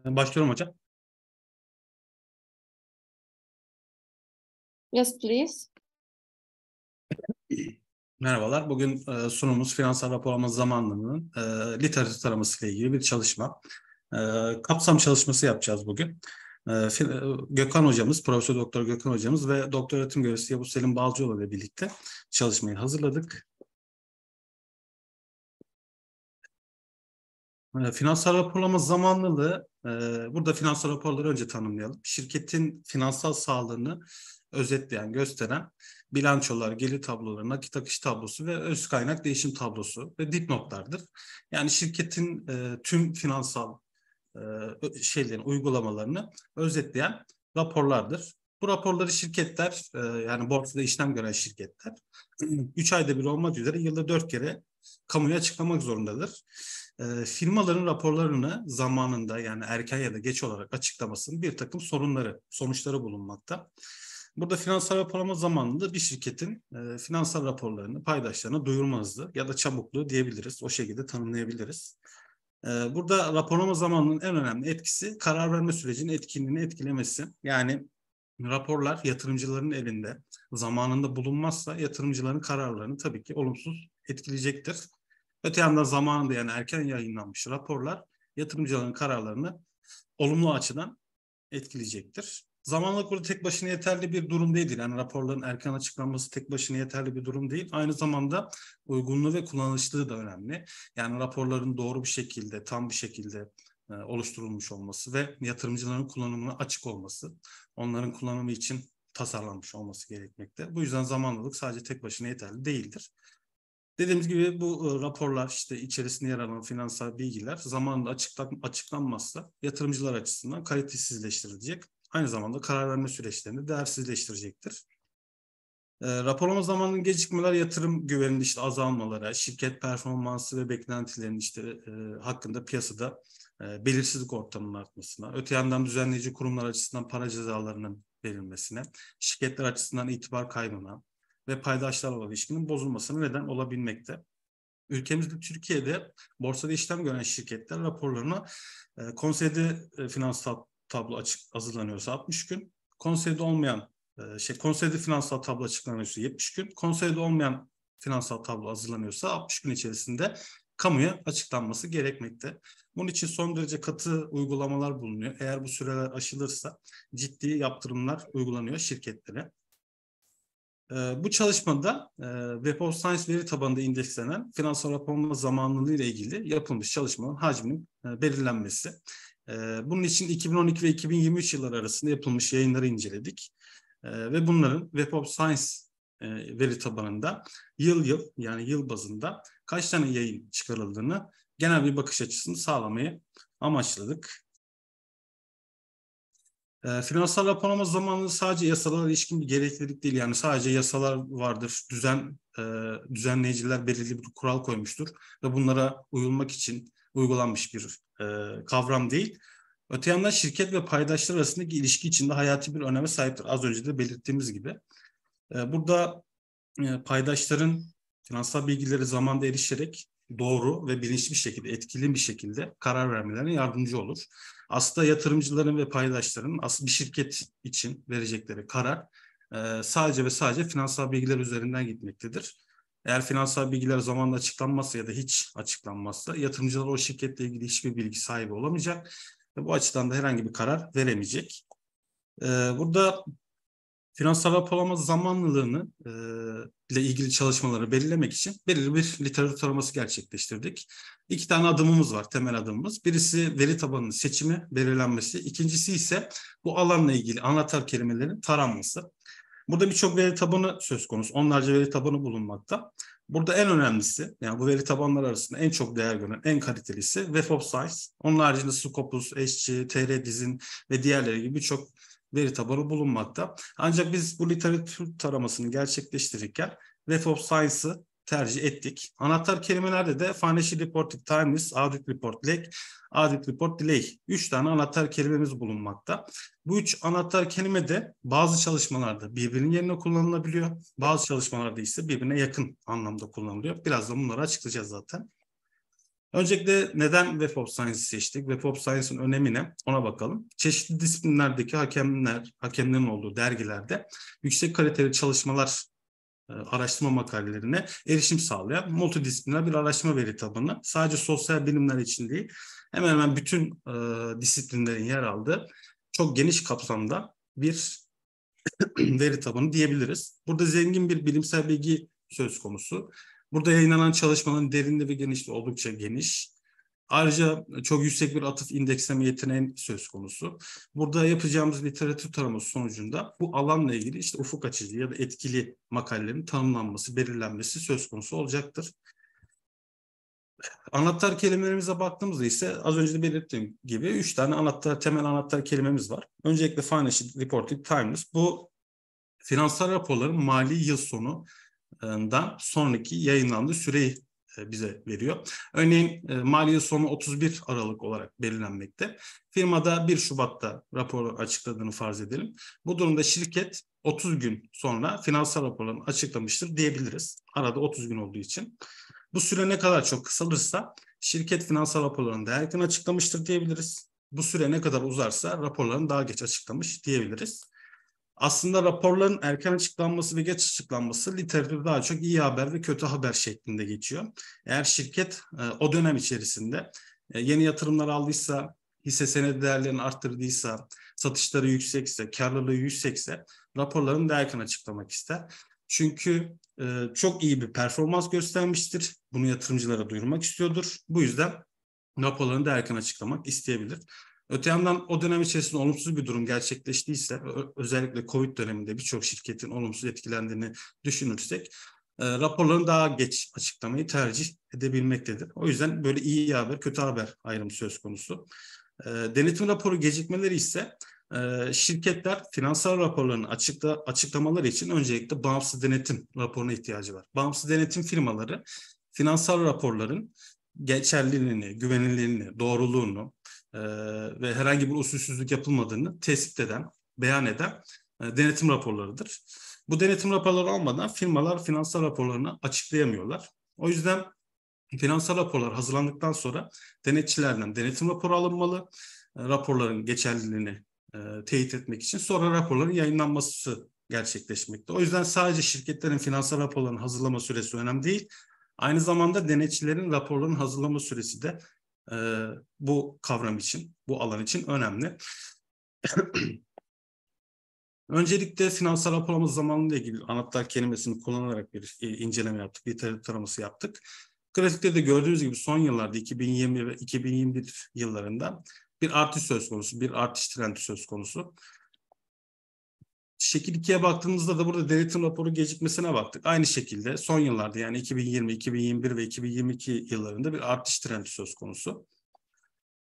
Başlıyorum hocam. Yes, please. Merhabalar. Bugün sunumumuz finansal raporlama zamanlılığının literatür taraması ile ilgili bir çalışma. Kapsam çalışması yapacağız bugün. Gökhan hocamız, Profesör Doktor Gökhan hocamız ve doktor öğretim görevlisi Yavuz Selim Balcıoğlu ile birlikte çalışmayı hazırladık. Finansal raporlama zamanlılığı, burada finansal raporları önce tanımlayalım. Şirketin finansal sağlığını özetleyen, gösteren bilançolar, gelir tabloları, nakit akış tablosu ve öz kaynak değişim tablosu ve dipnotlardır. Yani şirketin tüm finansal uygulamalarını özetleyen raporlardır. Bu raporları şirketler, yani borsada işlem gören şirketler 3 ayda bir olmak üzere yılda 4 kere kamuya açıklamak zorundadır. Firmaların raporlarını zamanında, yani erken ya da geç olarak açıklamasının bir takım sonuçları bulunmakta. Burada finansal raporlama zamanında bir şirketin finansal raporlarını paydaşlarına duyurma hızı ya da çabukluğu diyebiliriz. O şekilde tanımlayabiliriz. Burada raporlama zamanının en önemli etkisi karar verme sürecinin etkinliğini etkilemesi. Yani raporlar yatırımcıların elinde zamanında bulunmazsa yatırımcıların kararlarını tabii ki olumsuz etkileyecektir. Öte yandan zamanında, yani erken yayınlanmış raporlar yatırımcıların kararlarını olumlu açıdan etkileyecektir. Zamanlılık burada tek başına yeterli bir durum değildir. Yani raporların erken açıklanması tek başına yeterli bir durum değil. Aynı zamanda uygunluğu ve kullanışlılığı da önemli. Yani raporların doğru bir şekilde, tam bir şekilde oluşturulmuş olması ve yatırımcıların kullanımına açık olması, onların kullanımı için tasarlanmış olması gerekmekte. Bu yüzden zamanlılık sadece tek başına yeterli değildir. Dediğimiz gibi bu raporlar, işte içerisinde yer alan finansal bilgiler zamanında açıklanmazsa yatırımcılar açısından kalitesizleştirilecek. Aynı zamanda karar verme süreçlerini değersizleştirecektir. Raporlama zamanının gecikmeler yatırım güveninin azalmalara, şirket performansı ve beklentilerin hakkında piyasada belirsizlik ortamının artmasına, öte yandan düzenleyici kurumlar açısından para cezalarının verilmesine, şirketler açısından itibar kaybına ve paydaşlarla olan ilişkinin bozulmasına neden olabilmekte. Ülkemizde, Türkiye'de borsada işlem gören şirketler raporlarına konseyde finansal tablo hazırlanıyorsa 60 gün, konseyde finansal tablo açıklanıyorsa 70 gün, konseyde olmayan finansal tablo hazırlanıyorsa 60 gün içerisinde kamuya açıklanması gerekmekte. Bunun için son derece katı uygulamalar bulunuyor. Eğer bu süreler aşılırsa ciddi yaptırımlar uygulanıyor şirketlere. Bu çalışmada Web of Science veri tabanında indekslenen finansal raporlama zamanlılığı ile ilgili yapılmış çalışmanın hacminin belirlenmesi. Bunun için 2012 ve 2023 yılları arasında yapılmış yayınları inceledik. Ve bunların Web of Science veri tabanında yani yıl bazında kaç tane yayın çıkarıldığını, genel bir bakış açısını sağlamayı amaçladık. Finansal raporlama zamanı sadece yasalara ilişkin bir gereklilik değil. Yani sadece yasalar vardır, düzenleyiciler belirli bir kural koymuştur ve bunlara uyulmak için uygulanmış bir kavram değil. Öte yandan şirket ve paydaşlar arasındaki ilişki içinde hayati bir öneme sahiptir. Az önce de belirttiğimiz gibi. Burada paydaşların finansal bilgileri zamanda erişerek doğru ve bilinçli bir şekilde, etkili bir şekilde karar vermelerine yardımcı olur. Aslında yatırımcıların ve paydaşların aslında bir şirket için verecekleri karar sadece ve sadece finansal bilgiler üzerinden gitmektedir. Eğer finansal bilgiler zamanında açıklanmazsa ya da hiç açıklanmazsa yatırımcılar o şirketle ilgili hiçbir bilgi sahibi olamayacak ve bu açıdan da herhangi bir karar veremeyecek. Burada finansal raporlama zamanlılığını ile ilgili çalışmaları belirlemek için belirli bir literatür taraması gerçekleştirdik. 2 tane adımımız var, temel adımımız. Birisi veri tabanının seçimi, belirlenmesi. İkincisi ise bu alanla ilgili anahtar kelimelerin taranması. Burada birçok veri tabanı söz konusu. Onlarca veri tabanı bulunmakta. Burada en önemlisi, yani bu veri tabanları arasında en çok değer gören, en kalitelisi Web of Science. Onun haricinde Scopus, SC, TR Dizin ve diğerleri gibi birçok veri tabanı bulunmakta. Ancak biz bu literatür taramasını gerçekleştirirken Web of Science'ı tercih ettik. Anahtar kelimelerde de Financial Reporting Timeliness, Audit Report Lag, Audit Report Delay. 3 tane anahtar kelimemiz bulunmakta. Bu 3 anahtar kelime de bazı çalışmalarda birbirinin yerine kullanılabiliyor. Bazı çalışmalarda ise birbirine yakın anlamda kullanılıyor. Birazdan bunları açıklayacağız zaten. Öncelikle neden Web of Science'ı seçtik? Web of Science'ın önemi ne? Ona bakalım. Çeşitli disiplinlerdeki hakemlerin olduğu dergilerde yüksek kaliteli çalışmalar, araştırma makalelerine erişim sağlayan multidisipliner bir araştırma veri tabanı. Sadece sosyal bilimler için değil, hemen hemen bütün disiplinlerin yer aldığı çok geniş kapsamda bir veri tabanı diyebiliriz. Burada zengin bir bilimsel bilgi söz konusu. Burada yayınlanan çalışmaların derinliği ve genişliği oldukça geniş. Ayrıca çok yüksek bir atıf indeksleme yeteneği söz konusu. Burada yapacağımız literatür taraması sonucunda bu alanla ilgili işte ufuk açıcı ya da etkili makalelerin tanımlanması, belirlenmesi söz konusu olacaktır. Anahtar kelimelerimize baktığımızda ise az önce de belirttiğim gibi 3 tane temel anahtar kelimemiz var. Öncelikle Financial Reporting Timeless. Bu finansal raporların mali yıl sonundan sonraki yayınlandığı süreyi bize veriyor. Örneğin mali yıl sonu 31 Aralık olarak belirlenmekte. Firmada 1 Şubat'ta raporu açıkladığını farz edelim. Bu durumda şirket 30 gün sonra finansal raporlarını açıklamıştır diyebiliriz. Arada 30 gün olduğu için. Bu süre ne kadar çok kısalırsa şirket finansal raporlarını daha erken açıklamıştır diyebiliriz. Bu süre ne kadar uzarsa raporlarını daha geç açıklamış diyebiliriz. Aslında raporların erken açıklanması ve geç açıklanması literatürde daha çok iyi haber ve kötü haber şeklinde geçiyor. Eğer şirket o dönem içerisinde yeni yatırımlar aldıysa, hisse senedi değerlerini arttırdıysa, satışları yüksekse, karlılığı yüksekse raporlarını da erken açıklamak ister. Çünkü çok iyi bir performans göstermiştir. Bunu yatırımcılara duyurmak istiyordur. Bu yüzden raporlarını da erken açıklamak isteyebilir. Öte yandan o dönem içerisinde olumsuz bir durum gerçekleştiyse, özellikle Covid döneminde birçok şirketin olumsuz etkilendiğini düşünürsek, raporlarını daha geç açıklamayı tercih edebilmektedir. O yüzden böyle iyi haber, kötü haber ayrımı söz konusu. Denetim raporu gecikmeleri ise şirketler finansal raporlarını açıklamaları için öncelikle bağımsız denetim raporuna ihtiyacı var. Bağımsız denetim firmaları finansal raporların geçerliliğini, güvenilirliğini, doğruluğunu ve herhangi bir usulsüzlük yapılmadığını tespit eden, beyan eden denetim raporlarıdır. Bu denetim raporları olmadan firmalar finansal raporlarını açıklayamıyorlar. O yüzden finansal raporlar hazırlandıktan sonra denetçilerden denetim raporu alınmalı. Raporların geçerliliğini teyit etmek için sonra raporların yayınlanması gerçekleşmekte. O yüzden sadece şirketlerin finansal raporlarını hazırlama süresi önemli değil. Aynı zamanda denetçilerin raporların hazırlama süresi de bu kavram için, bu alan için önemli. Öncelikle finansal raporlama zamanıyla ilgili anahtar kelimesini kullanarak bir inceleme yaptık, literatür taraması yaptık. Grafikte de gördüğünüz gibi son yıllarda 2020 ve 2021 yıllarında bir artış söz konusu, bir artış trendi söz konusu. Şekil 2'ye baktığımızda da burada denetim raporu gecikmesine baktık. Aynı şekilde son yıllarda yani 2020, 2021 ve 2022 yıllarında bir artış trendi söz konusu.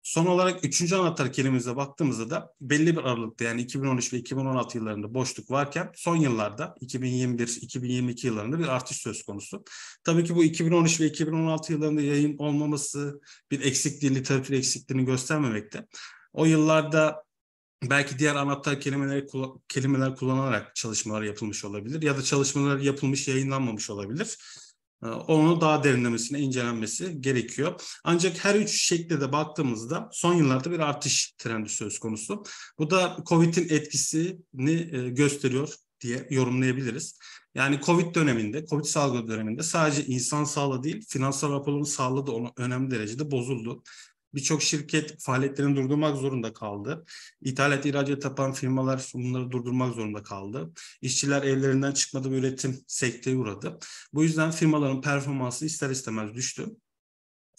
Son olarak 3. anahtar kelimemize baktığımızda da belli bir aralıkta yani 2013 ve 2016 yıllarında boşluk varken son yıllarda 2021-2022 yıllarında bir artış söz konusu. Tabii ki bu 2013 ve 2016 yıllarında yayın olmaması bir eksikliği, literatür eksikliğini göstermemekte. O yıllarda belki diğer anahtar kelimeler kullanarak çalışmalar yapılmış olabilir ya da çalışmalar yapılmış, yayınlanmamış olabilir. Onu daha derinlemesine incelenmesi gerekiyor. Ancak her üç şekilde de baktığımızda son yıllarda bir artış trendi söz konusu. Bu da Covid'in etkisini gösteriyor diye yorumlayabiliriz. Yani Covid salgını döneminde sadece insan sağlığı değil, finansal raporların sağlığı da önemli derecede bozuldu. Birçok şirket faaliyetlerini durdurmak zorunda kaldı. İthalat, ihracat yapan firmalar bunları durdurmak zorunda kaldı. İşçiler evlerinden çıkmadı ve üretim sekteye uğradı. Bu yüzden firmaların performansı ister istemez düştü.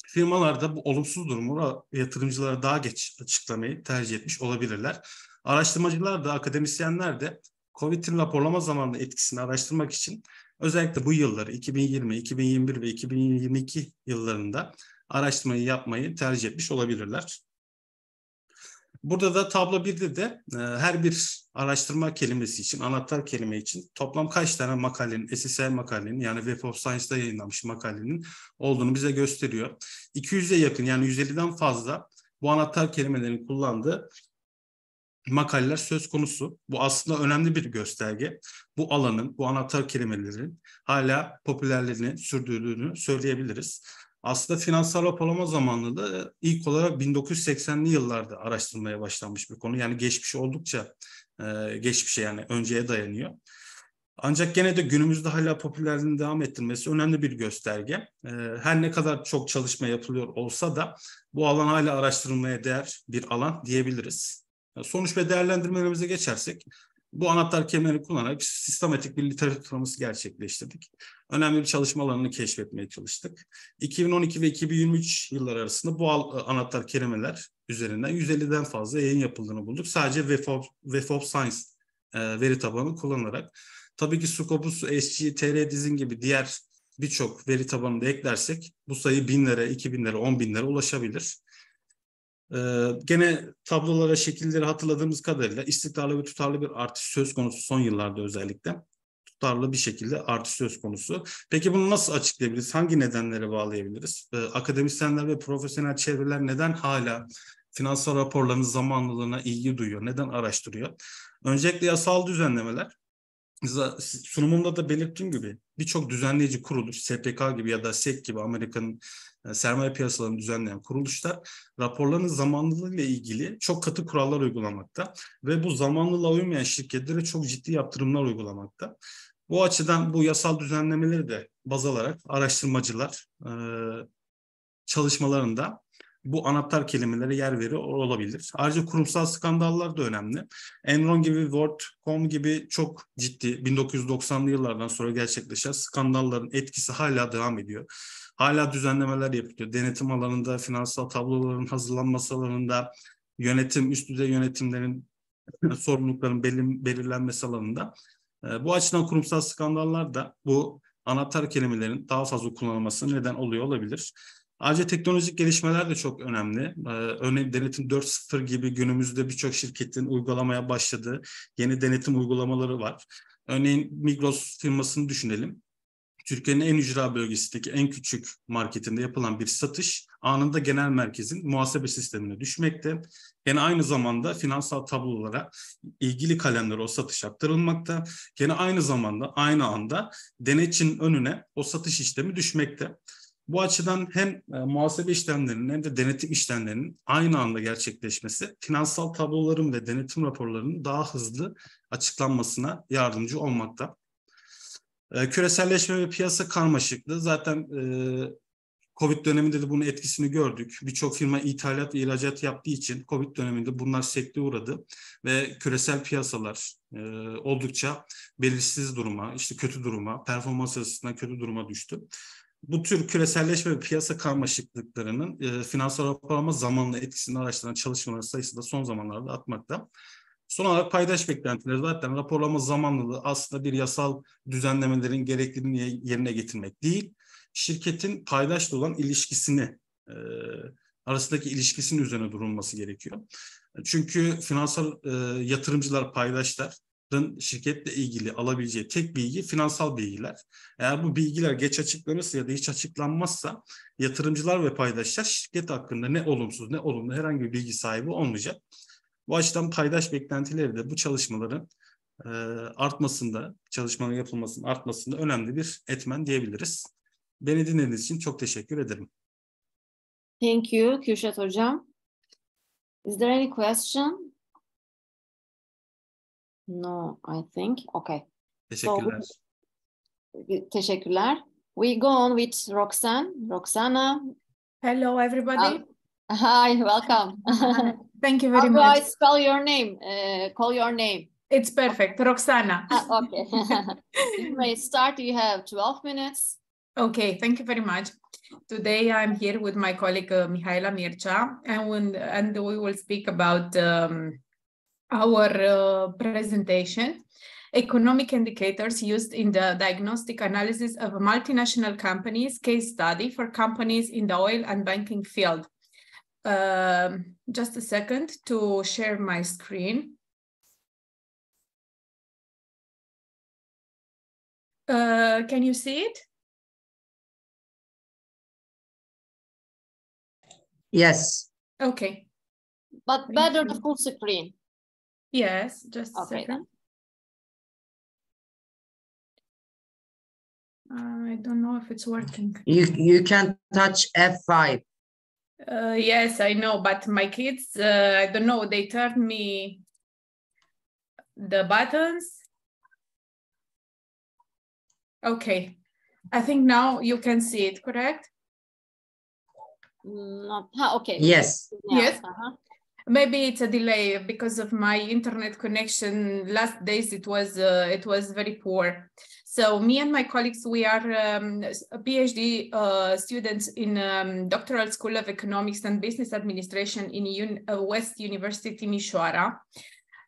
Firmalar da bu olumsuz durumu yatırımcılara daha geç açıklamayı tercih etmiş olabilirler. Araştırmacılar da, akademisyenler de Covid'in raporlama zamanında etkisini araştırmak için özellikle bu yılları 2020, 2021 ve 2022 yıllarında araştırmayı yapmayı tercih etmiş olabilirler. Burada da tablo 1'de de her bir araştırma kelimesi için, anahtar kelime için toplam kaç tane makalenin, SSL makalenin yani Web of Science'da yayınlanmış makalenin olduğunu bize gösteriyor. 200'e yakın yani 150'den fazla bu anahtar kelimelerin kullandığı makaleler söz konusu. Bu aslında önemli bir gösterge. Bu alanın, bu anahtar kelimelerin hala popülerliğini sürdürdüğünü söyleyebiliriz. Aslında finansal raporlama zamanlılığı ilk olarak 1980'li yıllarda araştırmaya başlanmış bir konu. Yani geçmiş oldukça geçmişe, yani önceye dayanıyor. Ancak gene de günümüzde hala popülerliğini devam ettirmesi önemli bir gösterge. Her ne kadar çok çalışma yapılıyor olsa da bu alan hala araştırılmaya değer bir alan diyebiliriz. Sonuç ve değerlendirmelerimize geçersek, bu anahtar kelimeleri kullanarak sistematik bir literatür taraması gerçekleştirdik. Önemli bir çalışma alanını keşfetmeye çalıştık. 2012 ve 2023 yılları arasında bu anahtar kelimeler üzerinden 150'den fazla yayın yapıldığını bulduk. Sadece Web of Science veri tabanı kullanarak. Tabii ki Scopus, SG, TR Dizin gibi diğer birçok veri tabanını da eklersek bu sayı binlere, 2000'lere, 10.000'lere ulaşabilir. Gene tablolara, şekilleri hatırladığımız kadarıyla istikrarlı ve tutarlı bir artış söz konusu son yıllarda özellikle. Tutarlı bir şekilde artış söz konusu. Peki bunu nasıl açıklayabiliriz? Hangi nedenlere bağlayabiliriz? Akademisyenler ve profesyonel çevreler neden hala finansal raporların zamanlılığına ilgi duyuyor? Neden araştırıyor? Öncelikle yasal düzenlemeler. Sunumumda da belirttiğim gibi birçok düzenleyici kuruluş, SPK gibi ya da SEC gibi Amerika'nın sermaye piyasalarını düzenleyen kuruluşlar raporların zamanlılığı ile ilgili çok katı kurallar uygulamakta ve bu zamanlılığa uymayan şirketlere çok ciddi yaptırımlar uygulamakta. Bu açıdan bu yasal düzenlemeleri de baz alarak araştırmacılar çalışmalarında bu anahtar kelimelere yer veriyor olabilir. Ayrıca kurumsal skandallar da önemli. Enron gibi, WorldCom gibi çok ciddi 1990'lı yıllardan sonra gerçekleşen skandalların etkisi hala devam ediyor. Hala düzenlemeler yapılıyor. Denetim alanında, finansal tabloların hazırlanması alanında, yönetim, üst düzey yönetimlerin sorumlulukların belirlenmesi alanında. Bu açıdan kurumsal skandallar da bu anahtar kelimelerin daha fazla kullanılması neden oluyor olabilir. Ayrıca teknolojik gelişmeler de çok önemli. Örneğin denetim 4.0 gibi günümüzde birçok şirketin uygulamaya başladığı yeni denetim uygulamaları var. Örneğin Migros firmasını düşünelim. Türkiye'nin en ücra bölgesindeki en küçük marketinde yapılan bir satış anında genel merkezin muhasebe sistemine düşmekte. Gene aynı zamanda finansal tablolara ilgili kalemlere o satış aktarılmakta. Gene aynı zamanda aynı anda denetçinin önüne o satış işlemi düşmekte. Bu açıdan hem muhasebe işlemlerinin hem de denetim işlemlerinin aynı anda gerçekleşmesi finansal tabloların ve denetim raporlarının daha hızlı açıklanmasına yardımcı olmakta. Küreselleşme ve piyasa karmaşıklığı zaten Covid döneminde de bunun etkisini gördük. Birçok firma ithalat ve ihracat yaptığı için Covid döneminde bunlar sekteye uğradı ve küresel piyasalar oldukça belirsiz duruma, işte kötü duruma, performans açısından kötü duruma düştü. Bu tür küreselleşme ve piyasa karmaşıklıklarının finansal raporlama zamanla etkisini araştıran çalışmaların sayısı da son zamanlarda artmakta. Son olarak paydaş beklentileri, zaten raporlama zamanlılığı aslında bir yasal düzenlemelerin gerekliliğini yerine getirmek değil, şirketin paydaşla olan ilişkisini, arasındaki ilişkisinin üzerine durulması gerekiyor. Çünkü finansal yatırımcılar, paydaşların şirketle ilgili alabileceği tek bilgi finansal bilgiler. Eğer bu bilgiler geç açıklanırsa ya da hiç açıklanmazsa yatırımcılar ve paydaşlar şirket hakkında ne olumsuz ne olumlu herhangi bir bilgi sahibi olmayacak. Bu açıdan paydaş beklentileri de bu çalışmaların artmasında, çalışmanın yapılmasının artmasında önemli bir etmen diyebiliriz. Beni dinlediğiniz için çok teşekkür ederim. Thank you, Kürşat Hocam. Is there any question? No, I think. Okay. Teşekkürler. Teşekkürler. We go on with Roxana. Hello, everybody. Hi, welcome. Thank you very much. How do I spell your name? Call your name. It's perfect, Roxana. Okay. You may start. You have 12 minutes. Okay, thank you very much. Today I'm here with my colleague Mihaela Mircea, and we will speak about our presentation, economic indicators used in the diagnostic analysis of multinational companies, case study for companies in the oil and banking field. Just a second to share my screen. Can you see it? Yes. Okay. But better the full screen. Yes, just a Okay, second. I don't know if it's working. You can touch F5. Yes, I know, but my kids, I don't know, they turned me the buttons. Okay, I think now you can see it, correct? Not, okay. Yes. Yeah. Yes. Maybe it's a delay because of my internet connection. Last days it was very poor. So me and my colleagues, we are PhD students in Doctoral School of Economics and Business Administration in West University Timișoara.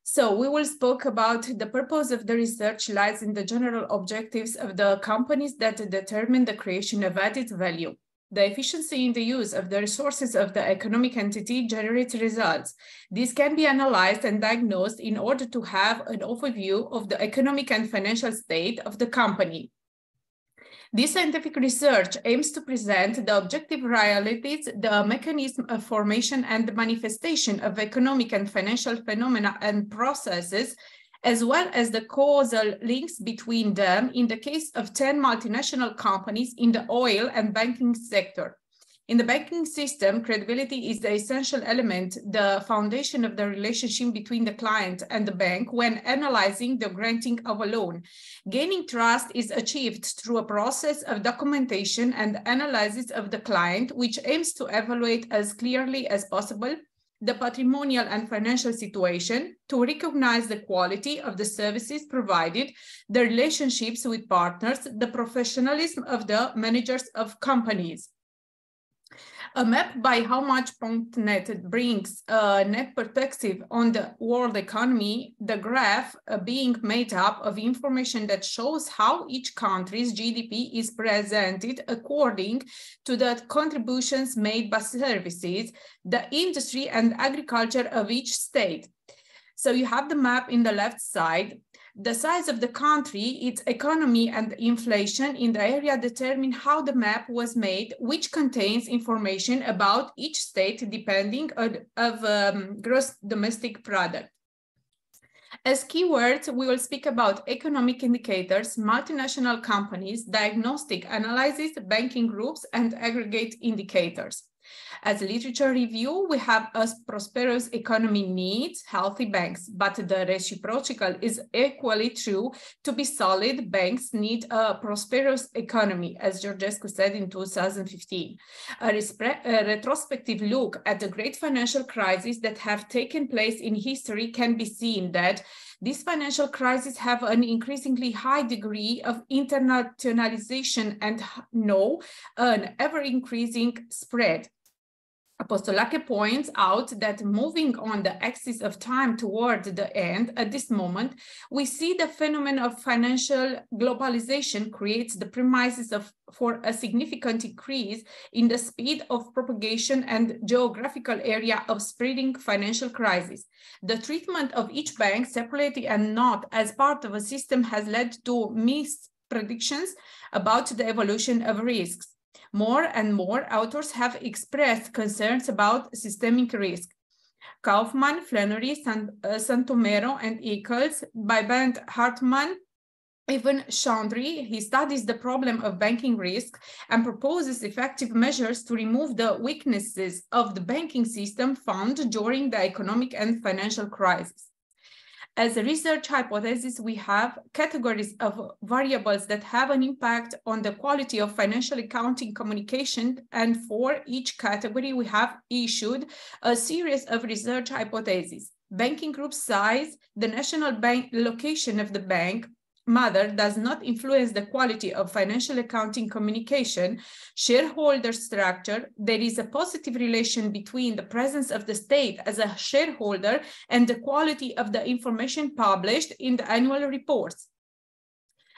So we will speak about the purpose of the research lies in the general objectives of the companies that determine the creation of added value. The efficiency in the use of the resources of the economic entity generates results. This can be analyzed and diagnosed in order to have an overview of the economic and financial state of the company. This scientific research aims to present the objective realities, the mechanism of formation and manifestation of economic and financial phenomena and processes, as well as the causal links between them in the case of 10 multinational companies in the oil and banking sector. In the banking system, credibility is the essential element, the foundation of the relationship between the client and the bank when analyzing the granting of a loan. Gaining trust is achieved through a process of documentation and analysis of the client, which aims to evaluate as clearly as possible the patrimonial and financial situation, to recognize the quality of the services provided, the relationships with partners, the professionalism of the managers of companies. A map by howmuch.net brings a net perspective on the world economy, the graph being made up of information that shows how each country's GDP is presented according to the contributions made by services, the industry and agriculture of each state. So you have the map in the left side. The size of the country, its economy and inflation in the area determine how the map was made, which contains information about each state depending on gross domestic product. As keywords, we will speak about economic indicators, multinational companies, diagnostic analysis, banking groups, and aggregate indicators. As a literature review, we have a prosperous economy needs healthy banks, but the reciprocal is equally true. To be solid, banks need a prosperous economy, as Georgescu said in 2015. A retrospective look at the great financial crises that have taken place in history can be seen that these financial crises have an increasingly high degree of internationalization and an ever-increasing spread. Apostolake points out that moving on the axis of time toward the end, at this moment, we see the phenomenon of financial globalization creates the premises for a significant increase in the speed of propagation and geographical area of spreading financial crisis. The treatment of each bank separately and not as part of a system has led to mispredictions about the evolution of risks. More and more authors have expressed concerns about systemic risk. Kaufman, Flannery, Santomero, and Eccles, by Bent Hartman, even Chandri, he studies the problem of banking risk and proposes effective measures to remove the weaknesses of the banking system found during the economic and financial crisis. As a research hypothesis, we have categories of variables that have an impact on the quality of financial accounting communication, and for each category, we have issued a series of research hypotheses. Banking group size, the national bank location of the bank mother does not influence the quality of financial accounting communication. Shareholder structure, there is a positive relation between the presence of the state as a shareholder and the quality of the information published in the annual reports.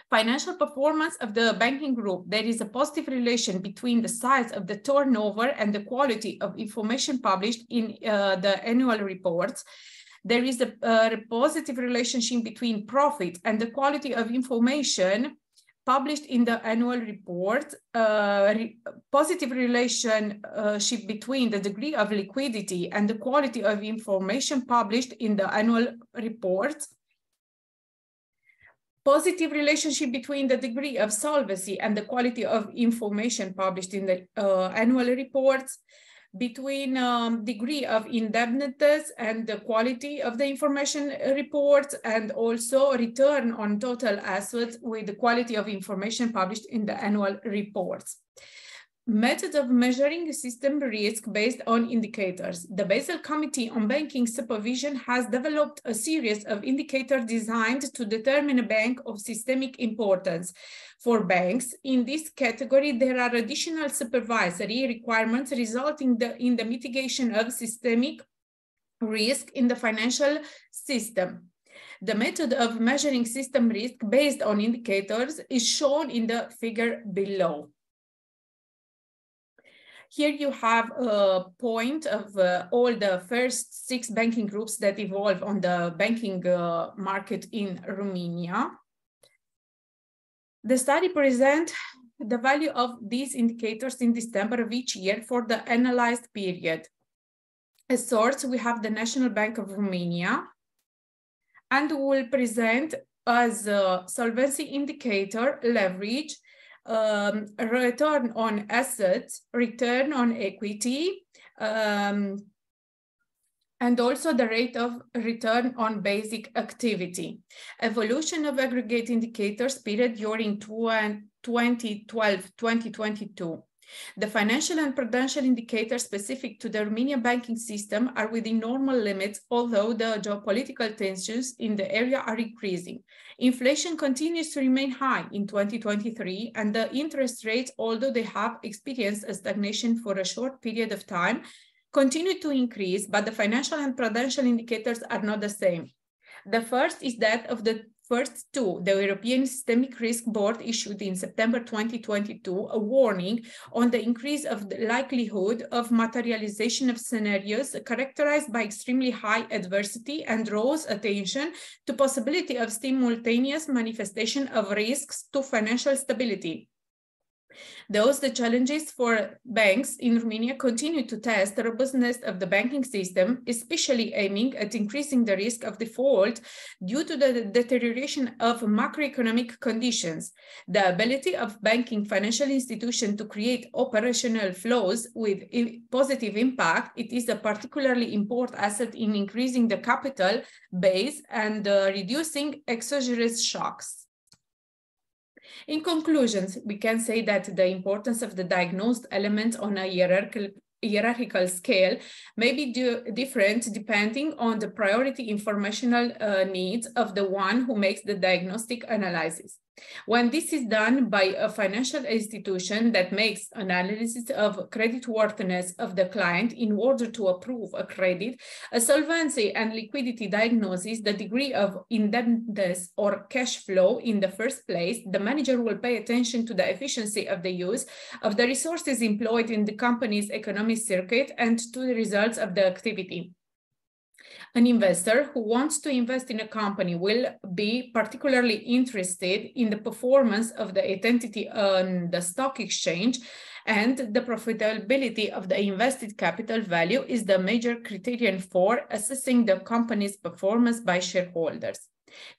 Financial performance of the banking group, there is a positive relation between the size of the turnover and the quality of information published in the annual reports. There is a positive relationship between profit and the quality of information published in the annual report, positive relationship between the degree of liquidity and the quality of information published in the annual report. Positive relationship between the degree of solvency and the quality of information published in the annual reports, between degree of indebtedness and the quality of the information reports, and also return on total assets with the quality of information published in the annual reports. Method of measuring system risk based on indicators. The Basel Committee on Banking Supervision has developed a series of indicators designed to determine a bank of systemic importance. For banks in this category, there are additional supervisory requirements resulting in the mitigation of systemic risk in the financial system. The method of measuring system risk based on indicators is shown in the figure below. Here you have a point of all the first 6 banking groups that evolve on the banking market in Romania. The study presents the value of these indicators in December of each year for the analyzed period. As source, we have the National Bank of Romania, and we will present as a solvency indicator, leverage, return on assets, return on equity, and also the rate of return on basic activity. Evolution of aggregate indicators period during 2012-2022. The financial and prudential indicators specific to the Romanian banking system are within normal limits, although the geopolitical tensions in the area are increasing. Inflation continues to remain high in 2023, and the interest rates, although they have experienced a stagnation for a short period of time, continue to increase, but the financial and prudential indicators are not the same. The first is that of the first 2, the European Systemic Risk Board issued in September 2022 a warning on the increase of the likelihood of materialization of scenarios characterized by extremely high adversity, and draws attention to possibility of simultaneous manifestation of risks to financial stability. Thus, the challenges for banks in Romania continue to test the robustness of the banking system, especially aiming at increasing the risk of default due to the deterioration of macroeconomic conditions. The ability of banking financial institutions to create operational flows with positive impact, it is a particularly important asset in increasing the capital base and reducing exogenous shocks. In conclusions, we can say that the importance of the diagnosed element on a hierarchical scale may be different depending on the priority informational needs of the one who makes the diagnostic analysis. When this is done by a financial institution that makes analysis of creditworthiness of the client in order to approve a credit, a solvency and liquidity diagnosis, the degree of indebtedness or cash flow in the first place, the manager will pay attention to the efficiency of the use of the resources employed in the company's economic circuit and to the results of the activity. An investor who wants to invest in a company will be particularly interested in the performance of the entity on the stock exchange, and the profitability of the invested capital value is the major criterion for assessing the company's performance by shareholders.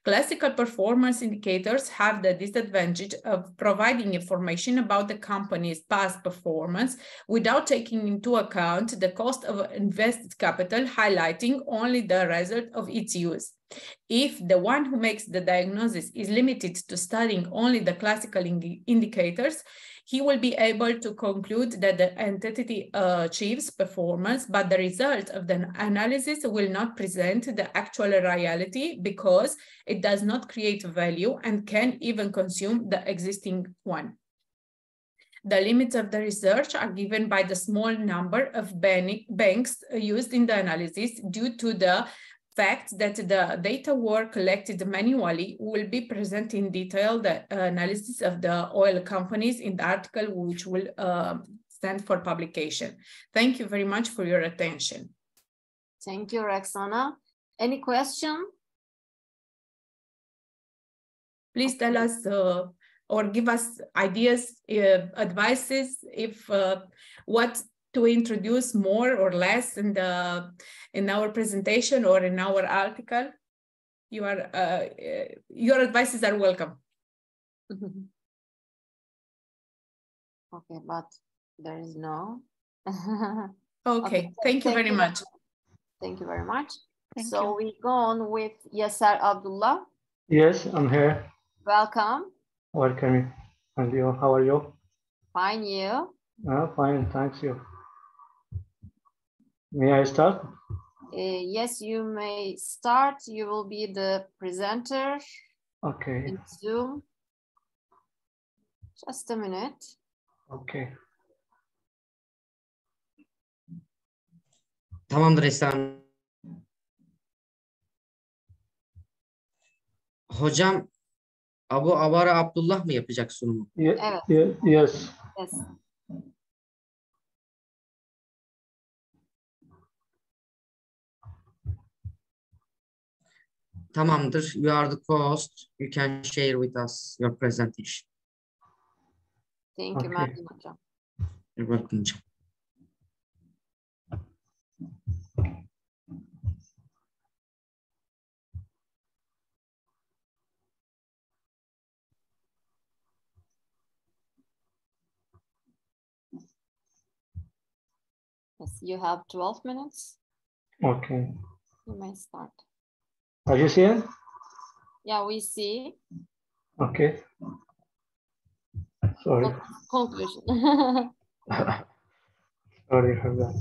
Classical performance indicators have the disadvantage of providing information about the company's past performance without taking into account the cost of invested capital, highlighting only the result of its use. If the one who makes the diagnosis is limited to studying only the classical indicators, he will be able to conclude that the entity achieves performance, but the result of the analysis will not present the actual reality because it does not create value and can even consume the existing one. The limits of the research are given by the small number of banks used in the analysis due to the fact that the data were collected manually. Will be present in detail the analysis of the oil companies in the article, which will stand for publication. Thank you very much for your attention. Thank you, Roxana. Any question? Please tell us or give us ideas, advices, if what to introduce more or less in our presentation or in our article. your advices are welcome. Okay, but there is no. Okay, thank you very much. Thank you very much. Thank so you. we go on with Yasser Abdullah. Yes, I'm here. Welcome. Welcome. And you, how are you? Fine, you? Fine, thanks you. May I start? Yes, you may start. You will be the presenter Okay. in Zoom. Just a minute. Okay. Tamamdır Esra. Hocam Abu Avara Abdullah mı yapacak sunumu? Evet. Yes. Yes. Tamamdır. You are the co-host. You can share with us your presentation. Thank you, Okay. Meryem Hocam. You're welcome. Yes, you have 12 minutes. Okay. You may start. Are you seeing? Yeah, we see. Okay. Sorry. Conclusion. Sorry for that.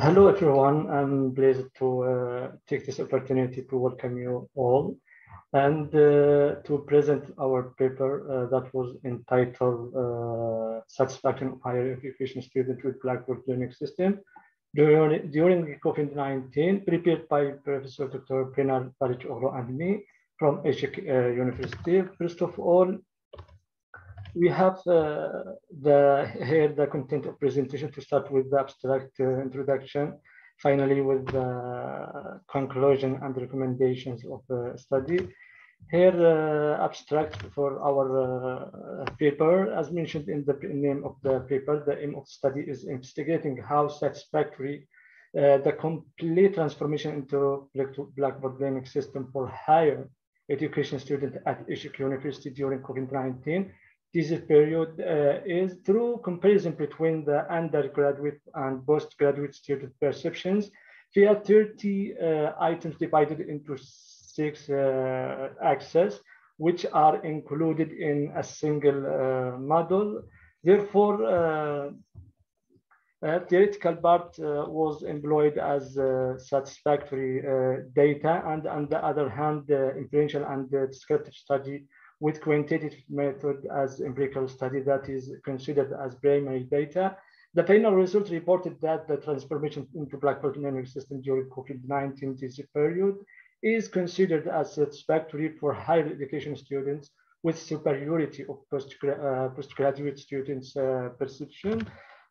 Hello everyone, I'm pleased to take this opportunity to welcome you all and to present our paper that was entitled Satisfaction of Higher Education Students with Blackboard Learning System during COVID-19, prepared by Professor Dr. Pinar Barich-Oro and me from Işık University. First of all, we have here the content of presentation to start with the abstract introduction, finally with the conclusion and recommendations of the study. Here abstract for our paper, as mentioned in the name of the paper, the aim of study is investigating how satisfactory the complete transformation into Blackboard learning system for higher education students at Işık University during COVID-19. This period is through comparison between the undergraduate and postgraduate student perceptions via 30 items divided into 6 axes, which are included in a single model. Therefore, theoretical part was employed as satisfactory data, and on the other hand, inferential and descriptive study with quantitative method as empirical study that is considered as primary data. The final result reported that the transformation into Blackboard learning system during COVID-19 period is considered as satisfactory for higher education students with superiority of postgraduate students' perception.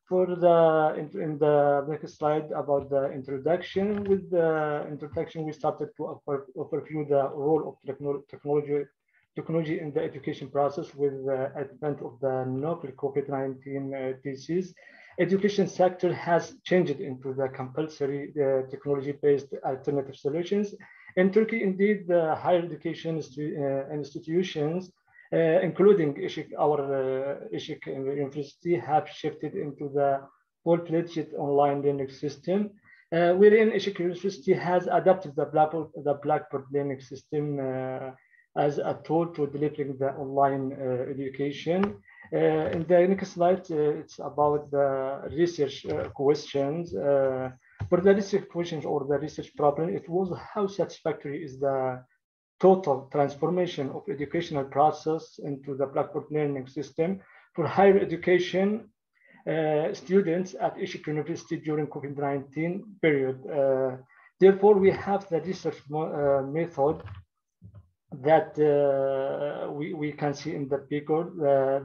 For in the next slide about the introduction, with the introduction we started to overview the role of technology in the education process with the advent of the novel COVID-19 disease. Education sector has changed into the compulsory technology-based alternative solutions. In Turkey, indeed, the higher education institutions, including Işık, our Işık University, have shifted into the full-fledged online learning system, wherein Işık University has adopted the Blackboard learning system as a tool to delivering the online education. In the next slide, it's about the research questions. For the research questions or the research problem, it was how satisfactory is the total transformation of educational process into the Blackboard learning system for higher education students at Işık University during COVID-19 period. Therefore, we have the research method that we can see in the figure.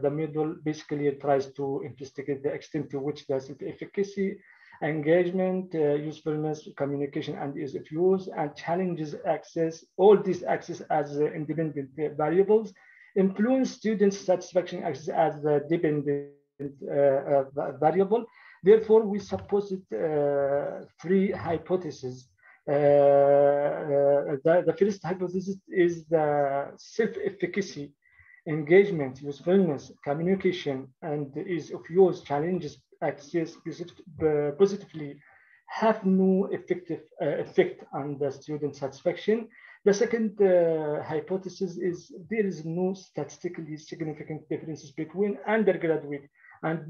The middle basically tries to investigate the extent to which the efficacy, engagement, usefulness, communication, and ease of use, and challenges access, all these access as independent variables influence students' satisfaction as a dependent variable. Therefore, we supposed three hypotheses. The first hypothesis is the self-efficacy, engagement, usefulness, communication, and ease of use challenges access positively have no effective effect on the student satisfaction. The second hypothesis is there is no statistically significant differences between undergraduate and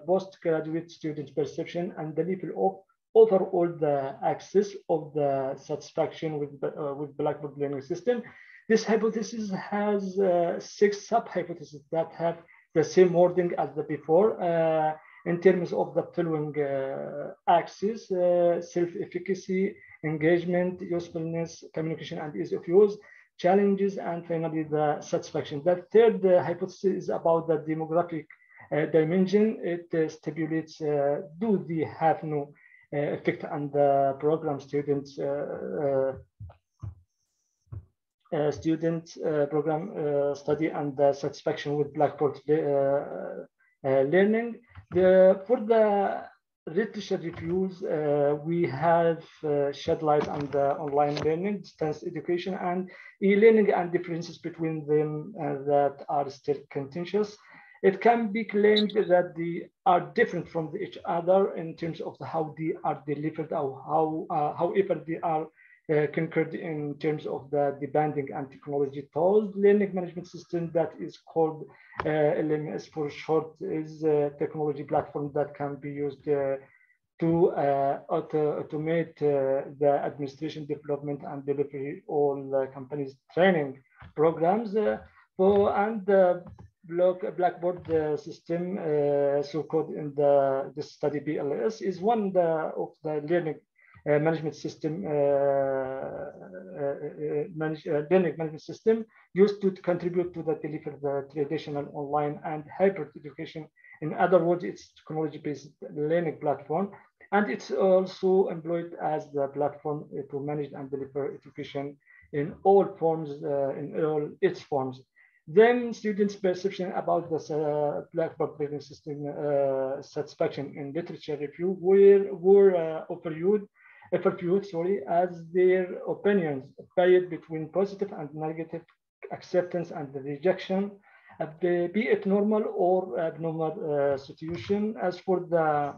postgraduate student perception and the level of overall the access of the satisfaction with Blackboard learning system. This hypothesis has 6 sub-hypotheses that have the same wording as the before in terms of the following axes: self-efficacy, engagement, usefulness, communication, and ease of use, challenges, and finally the satisfaction. The third hypothesis is about the demographic dimension. It stipulates do they have no effect on the program students program study and the satisfaction with Blackboard learning. For the literature reviews, we have shed light on the online learning, distance education, and e-learning and differences between them that are still contentious. It can be claimed that they are different from each other in terms of how they are delivered, or however they are concurred in terms of the depending and technology tools. Learning management system that is called LMS for short is a technology platform that can be used to automate the administration, development, and delivery all companies' training programs. And the Blackboard system, so-called in this study BLS, is one of the learning management system, learning management system used to contribute to the deliver the traditional online and hybrid education. In other words, it's technology-based learning platform, and it's also employed as the platform to manage and deliver education in all forms, in all its forms. Then students' perception about the Blackboard learning system satisfaction in literature review were overviewed, as their opinions varied between positive and negative acceptance and rejection, be it normal or abnormal situation. As for the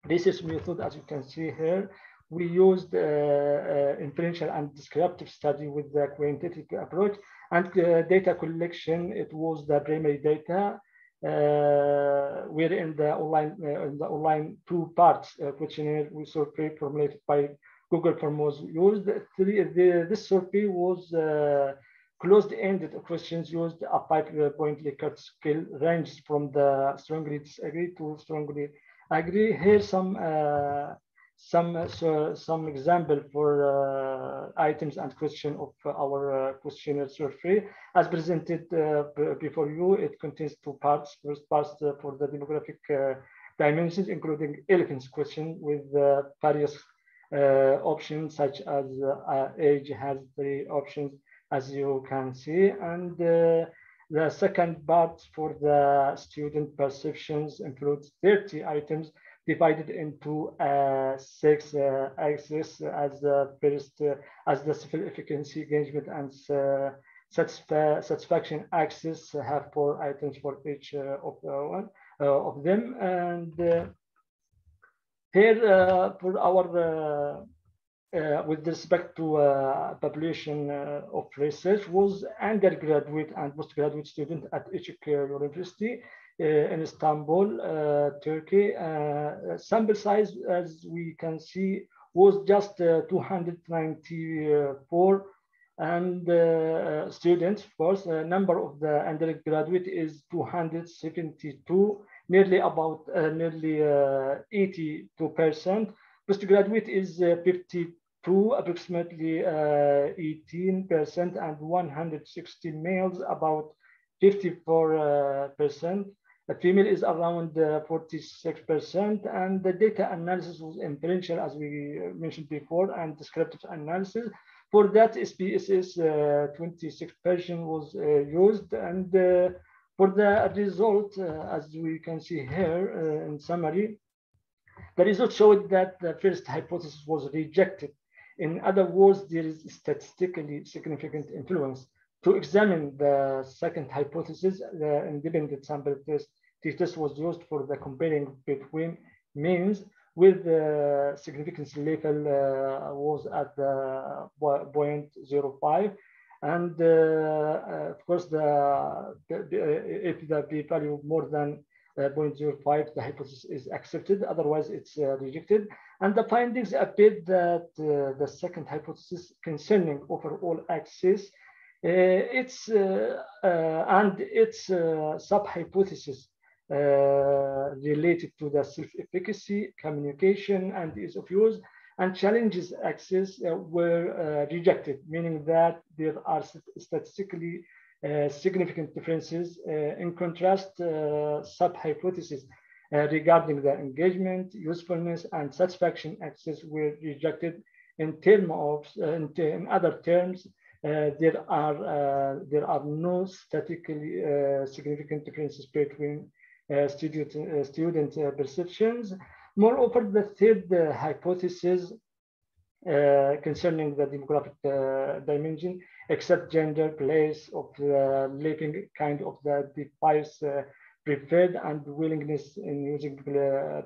research method, as you can see here, we used inferential and descriptive study with the quantitative approach, and data collection, it was the primary data, where in the online 2 parts questionnaire we survey formulated by Google Form was used. This survey was closed-ended questions used a 5-point Likert scale ranges from the strongly disagree to strongly agree. Here some example for items and question of our questionnaire survey as presented before you. It contains 2 parts. First part for the demographic dimensions, including elegance question with various options such as age has 3 options, as you can see, and the second part for the student perceptions includes 30 items divided into 6 axes, as the first as the self-efficacy, engagement, and satisfaction axis have 4 items for each of them. And here for our with respect to population of research was undergraduate and postgraduate student at Işık University in Istanbul, Turkey. Sample size, as we can see, was just 294 and students. Of course, number of the undergraduate is 272, nearly 82%. Postgraduate is 52, approximately 18%, and 160 males, about 54%. The female is around 46%, and the data analysis was inferential, as we mentioned before, and descriptive analysis. For that, SPSS 26 version was used, and for the result, as we can see here in summary, the result showed that the first hypothesis was rejected. In other words, there is statistically significant influence. To examine the second hypothesis, the independent sample test was used for the comparing between means with the significance level was at the 0.05. And of course, if the p-value more than 0.05, the hypothesis is accepted, otherwise it's rejected. And the findings appear that the second hypothesis concerning overall access, its sub-hypothesis related to the self-efficacy, communication, and ease of use, and challenges access were rejected, meaning that there are statistically significant differences. In contrast, sub-hypotheses regarding the engagement, usefulness, and satisfaction access were rejected. In other terms, there are no statistically significant differences between student perceptions. Moreover, the third hypothesis concerning the demographic dimension, except gender, place of living, kind of the device preferred, and willingness in using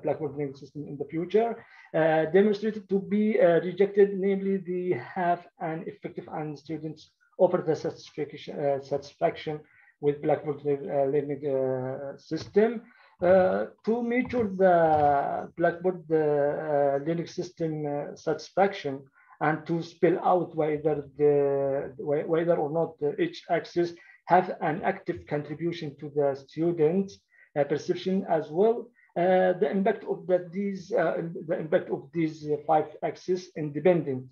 Blackboard learning system in the future, demonstrated to be rejected. Namely, they have an effective and students offer the satisfaction with Blackboard learning system. To measure the Blackboard learning system satisfaction and to spell out whether or not each axis have an active contribution to the student's perception as well. The impact of these 5 axes, independent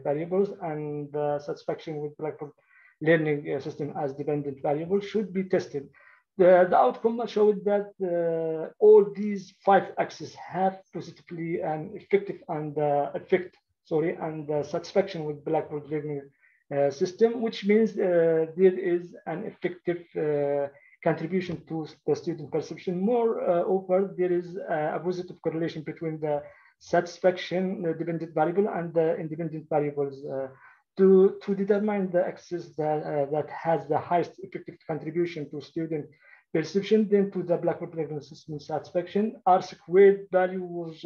variables, and the satisfaction with Blackboard learning system as dependent variables should be tested. The outcome showed that all these 5 axes have positively an effective and satisfaction with Blackboard learning system, which means there is an effective contribution to the student perception. Moreover, there is a positive correlation between the satisfaction dependent variable and the independent variables. To determine the axis that has the highest effective contribution to student perception, then to the Blackboard learning system satisfaction, R-squared value was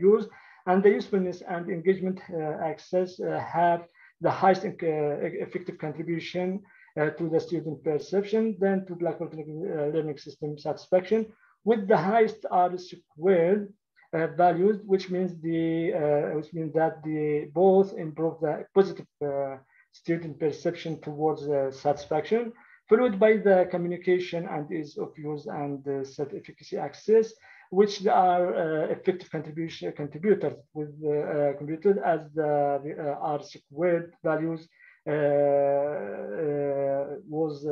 used, and the usefulness and engagement axis have the highest effective contribution to the student perception, then to Blackboard learning system satisfaction, with the highest R-squared values, which means that they both improve the positive student perception towards satisfaction, followed by the communication and ease of use and self-efficacy axis, which are effective contributors with computed as the R-squared values was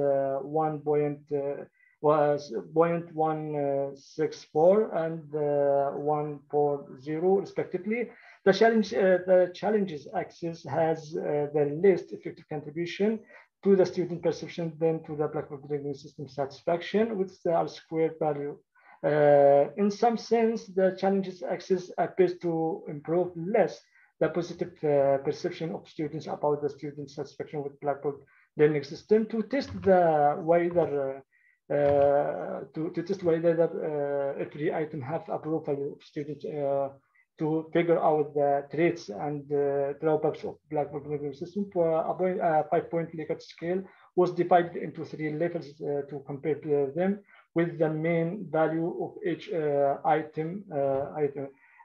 0.164 and 140 respectively. The challenges axis has the least effective contribution to the student perception than to the Blackboard learning system satisfaction with the R-squared value. In some sense, the challenges axis appears to improve less the positive perception of students about the student satisfaction with Blackboard learning system. To test whether every item have approval of students to figure out the traits and drawbacks of Blackboard learning system, for a 5-point Likert scale was divided into 3 levels to compare them with the main value of each item.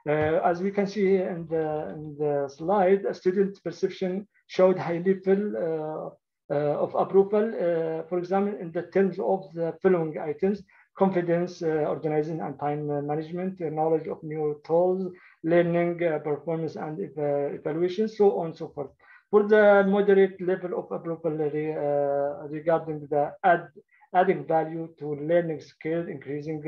As we can see in the slide, student perception showed high level of approval, for example, in the terms of the following items: confidence, organizing and time management, knowledge of new tools, learning, performance and evaluation, so on and so forth. For the moderate level of approval regarding the adding value to learning skills, increasing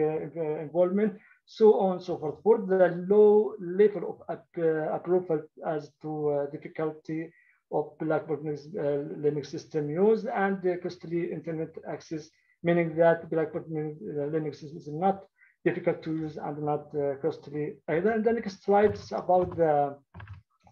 involvement, so on and so forth. For the low level of approval as to difficulty of Blackboard Linux system use and the costly internet access, meaning that Blackboard Linux is not difficult to use and not costly either. And the next slide is about the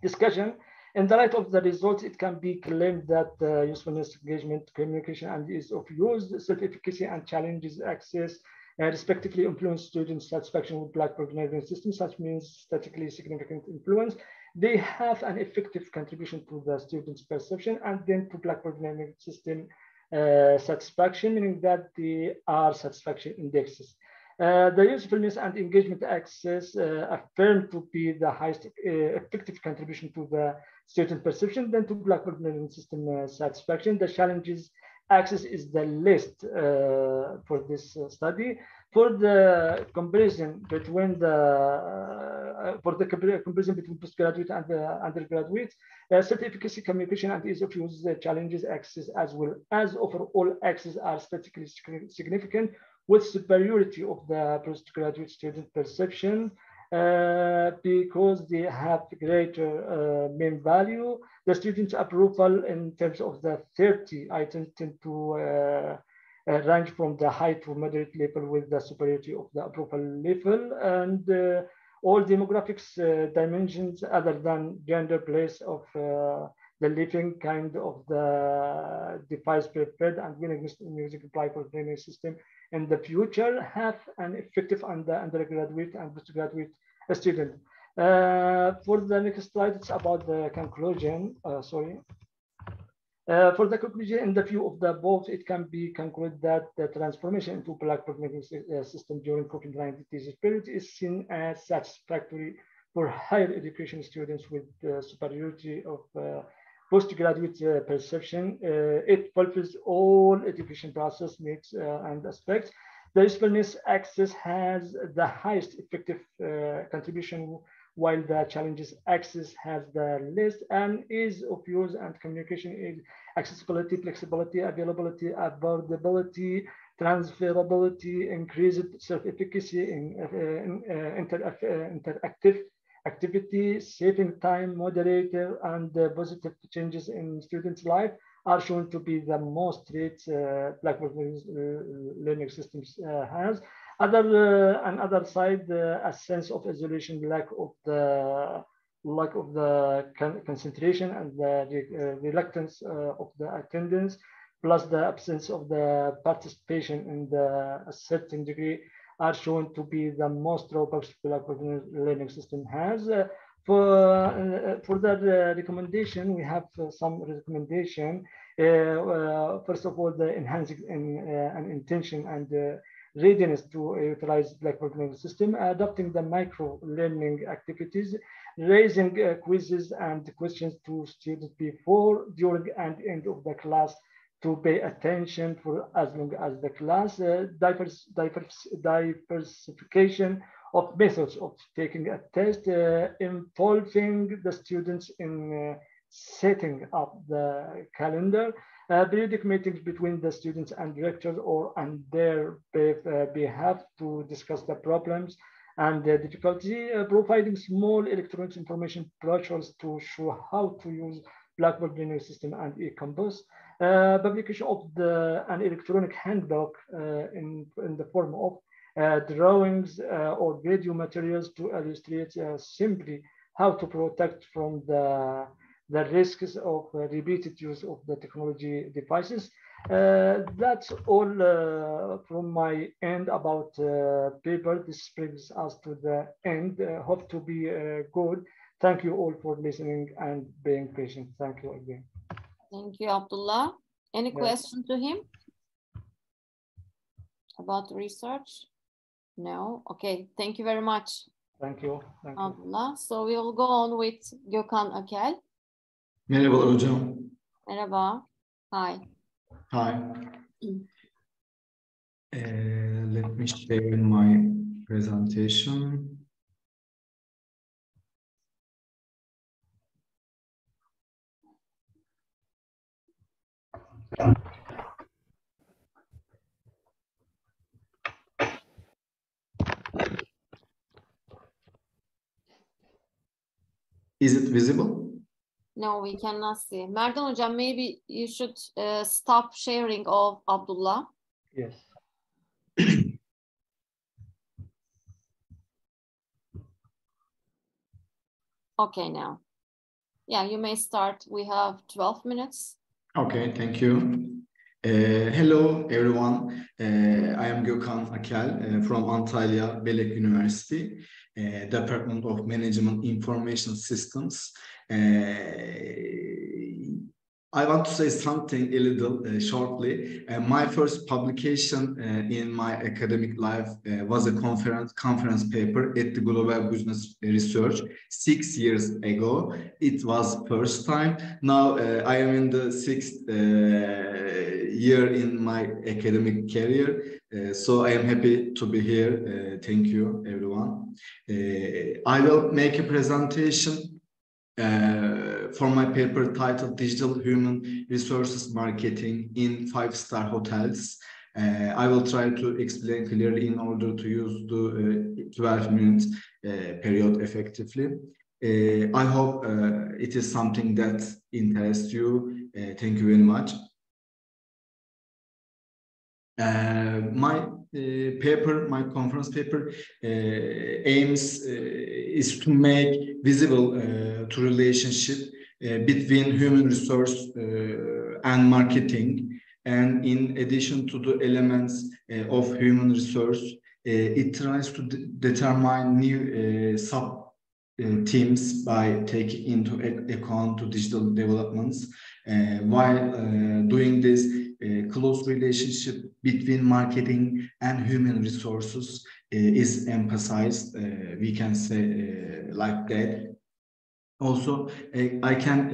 discussion. In the light of the results, it can be claimed that usefulness, engagement, communication, and ease of use, self-efficacy, and challenges access respectively influence student satisfaction with Blackboard learning system, such means statistically significant influence. They have an effective contribution to the student's perception and then to Blackboard learning system satisfaction, meaning that they are satisfaction indexes. The usefulness and engagement access affirmed to be the highest effective contribution to the student perception than to Blackboard learning system satisfaction. The challenges access is the least for this study. For the comparison between postgraduate and undergraduate, self-efficacy, communication, and ease of use challenges access as well as overall access are statistically significant, with superiority of the postgraduate student perception because they have greater mean value. The students' approval in terms of the 30 items tend to range from the high to moderate level with the superiority of the approval level, and all demographics dimensions other than gender, place of the living, kind of the device preferred, and willingness to use the Blackboard learning system in the future have an effective on the undergraduate and postgraduate student. For the next slide, it's about the conclusion. For the conclusion, in the view of the above, it can be concluded that the transformation into Blackboard learning system during COVID-19 thesis period is seen as satisfactory for higher education students with superiority of postgraduate perception. It fulfills all education process needs and aspects. The usefulness access has the highest effective contribution, while the challenges access has the least, and ease of use and communication is accessibility, flexibility, availability, affordability, transferability, increased self-efficacy, interactive activity, saving time, moderator, and positive changes in students' life are shown to be the most traits Blackboard learning systems has. On other side, a sense of isolation, lack of the concentration, and the reluctance of the attendance, plus the absence of the participation in a certain degree, are shown to be the most robust Blackboard learning system has. For that recommendation, we have some recommendation. First of all, the enhancing an intention and readiness to utilize Blackboard learning system, adopting the micro learning activities, raising quizzes and questions to students before, during, and end of the class to pay attention for as long as the class, diversification of methods of taking a test, involving the students in setting up the calendar, periodic meetings between the students and directors or on their behalf to discuss the problems and the difficulty, providing small electronic information brochures to show how to use Blackboard learning system and e-campus, publication of an electronic handbook in the form of drawings or video materials to illustrate simply how to protect from the risks of repeated use of the technology devices. That's all from my end about paper. This brings us to the end. Hope to be good. Thank you all for listening and being patient. Thank you again. Thank you, Abdullah. Any question to him about the research? No? Okay, thank you very much. Thank you. Thank you. Abdullah. So we will go on with Gökhan Akel. Merhabalar hocam. Merhaba. Hi. Hi. Let me share my presentation. Is it visible? No, we cannot see. Merdan hocam, maybe you should stop sharing of Abdullah. Yes. Okay, now. Yeah, you may start. We have 12 minutes. Okay, thank you. Hello, everyone. I am Gökhan Akel from Antalya Belek University, Department of Management Information Systems. I want to say something a little shortly. My first publication in my academic life was a conference paper at the Global Business Research 6 years ago. It was first time. Now I am in the 6th year in my academic career. So I am happy to be here. Thank you, everyone. I will make a presentation for my paper titled Digital Human Resources Marketing in 5-Star Hotels. I will try to explain clearly in order to use the 12 minutes period effectively. I hope it is something that interests you. Thank you very much. My conference paper aims is to make visible to relationship between human resource and marketing, and in addition to the elements of human resource, it tries to determine new sub teams by taking into account to digital developments. While doing this, close relationship between marketing and human resources is emphasized. We can say like that. Also, I can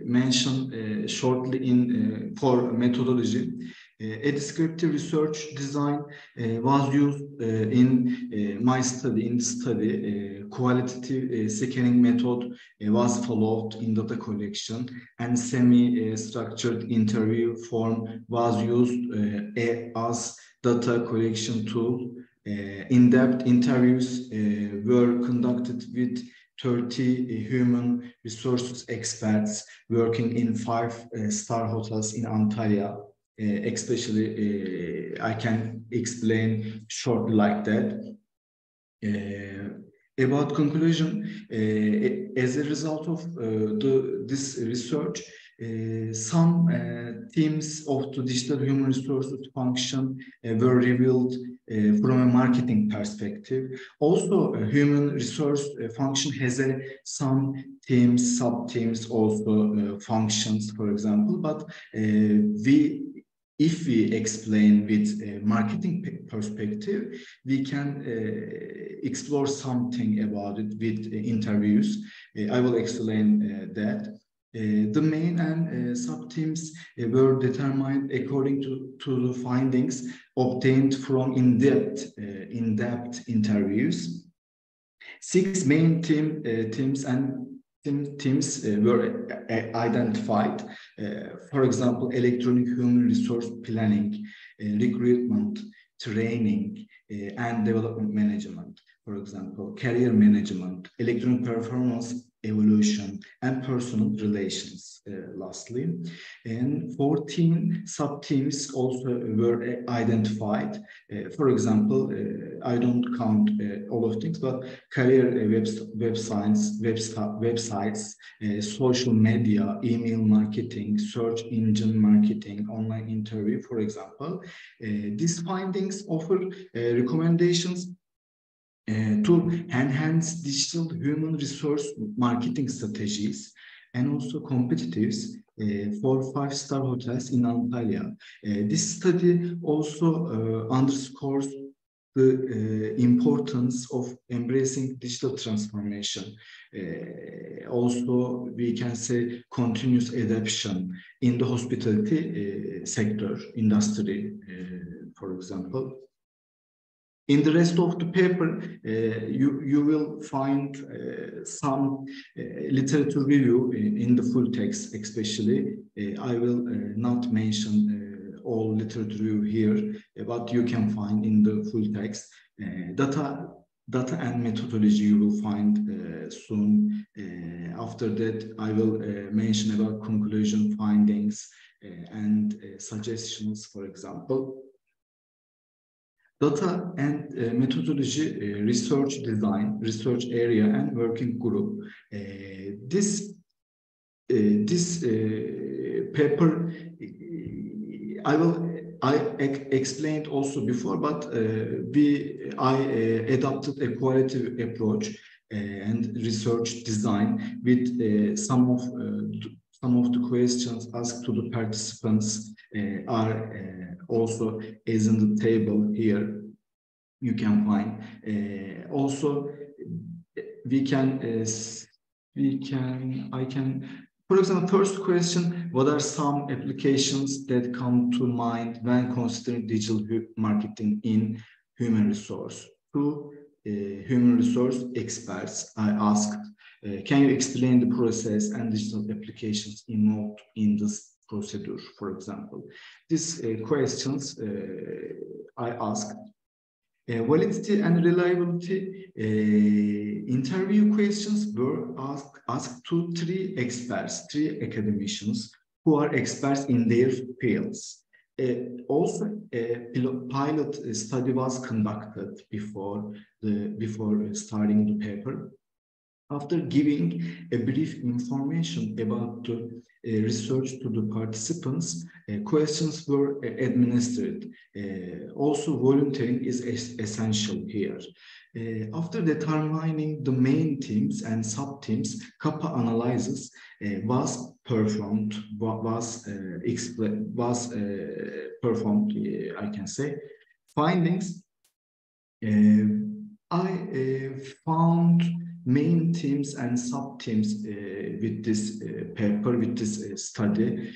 mention shortly for methodology. A descriptive research design was used in my study. Qualitative scanning method was followed in data collection, and semi-structured interview form was used as data collection tool. In-depth interviews were conducted with 30 human resources experts working in 5-star hotels in Antalya. Especially, I can explain shortly like that. About conclusion, as a result of this research, some themes of the digital human resources function were revealed from a marketing perspective. Also, human resource function has some themes, sub-themes, also functions, for example, but if we explain with a marketing perspective, we can explore something about it with interviews. I will explain that. The main and sub-themes were determined according to the findings obtained from in-depth interviews. 6 main themes were identified. For example, electronic human resource planning, recruitment, training, and development management. For example, career management, electronic performance evolution, and personal relations, lastly. And 14 sub-themes also were identified. For example, I don't count all of things, but career websites, social media, email marketing, search engine marketing, online interview, for example. These findings offer recommendations to enhance digital human resource marketing strategies and also competitives for 5-star hotels in Antalya. This study also underscores the importance of embracing digital transformation. Also, we can say continuous adaptation in the hospitality sector, industry, for example. In the rest of the paper, you will find some literature review in the full text, especially. I will not mention all literature review here, but you can find in the full text. Data data and methodology you will find soon. After that, I will mention about conclusion, findings, and suggestions, for example. Data and methodology, research design, research area, and working group. This paper, I explained also before, but I adopted a qualitative approach and research design with some of the questions asked to the participants are also as in the table here. You can find also for example, first question, what are some applications that come to mind when considering digital marketing in human resource? To human resource experts, I asked, can you explain the process and digital applications involved in this procedure, for example? These questions I asked. Validity and reliability interview questions were asked to 3 experts, 3 academicians who are experts in their fields. Also, a pilot study was conducted before starting the paper. After giving a brief information about the research to the participants, questions were administered. Also, volunteering is essential here. After determining the main teams and sub-teams, kappa analysis was performed, I can say. Findings, I found main teams and sub-teams with this paper, with this study.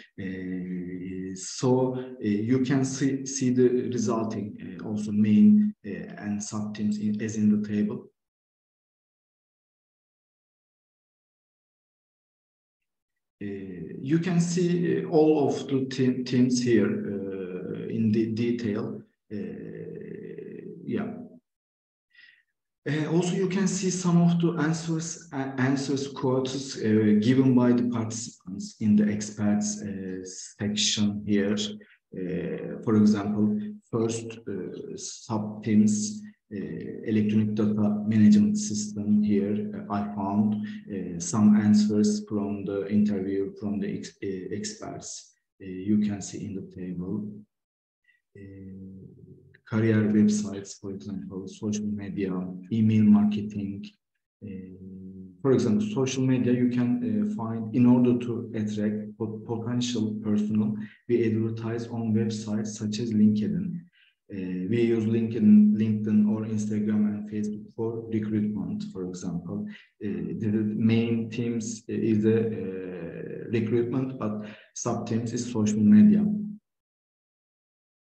So you can see the resulting also main and sub-teams as in the table. You can see all of the teams here in the detail. Yeah. Also, you can see some of the answers quotes given by the participants in the experts section here. For example, first sub-teams, electronic data management system here. I found some answers from the interview from the experts. You can see in the table. Career websites, for example, social media, email marketing. For example, social media you can find in order to attract potential personnel. We advertise on websites such as LinkedIn. We use LinkedIn or Instagram and Facebook for recruitment, for example. The main teams is the recruitment, but sub-teams is social media.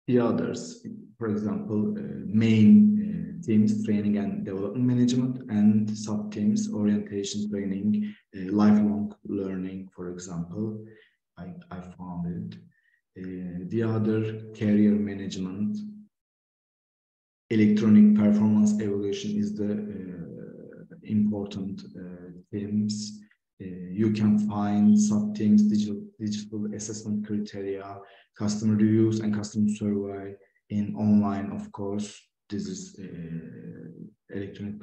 The others, for example, main teams, training and development management, and sub-teams, orientation training, lifelong learning, for example. I found it. The other, career management, electronic performance evaluation is the important themes. You can find sub-teams, digital assessment criteria, customer reviews and customer survey in online, of course. This is electronic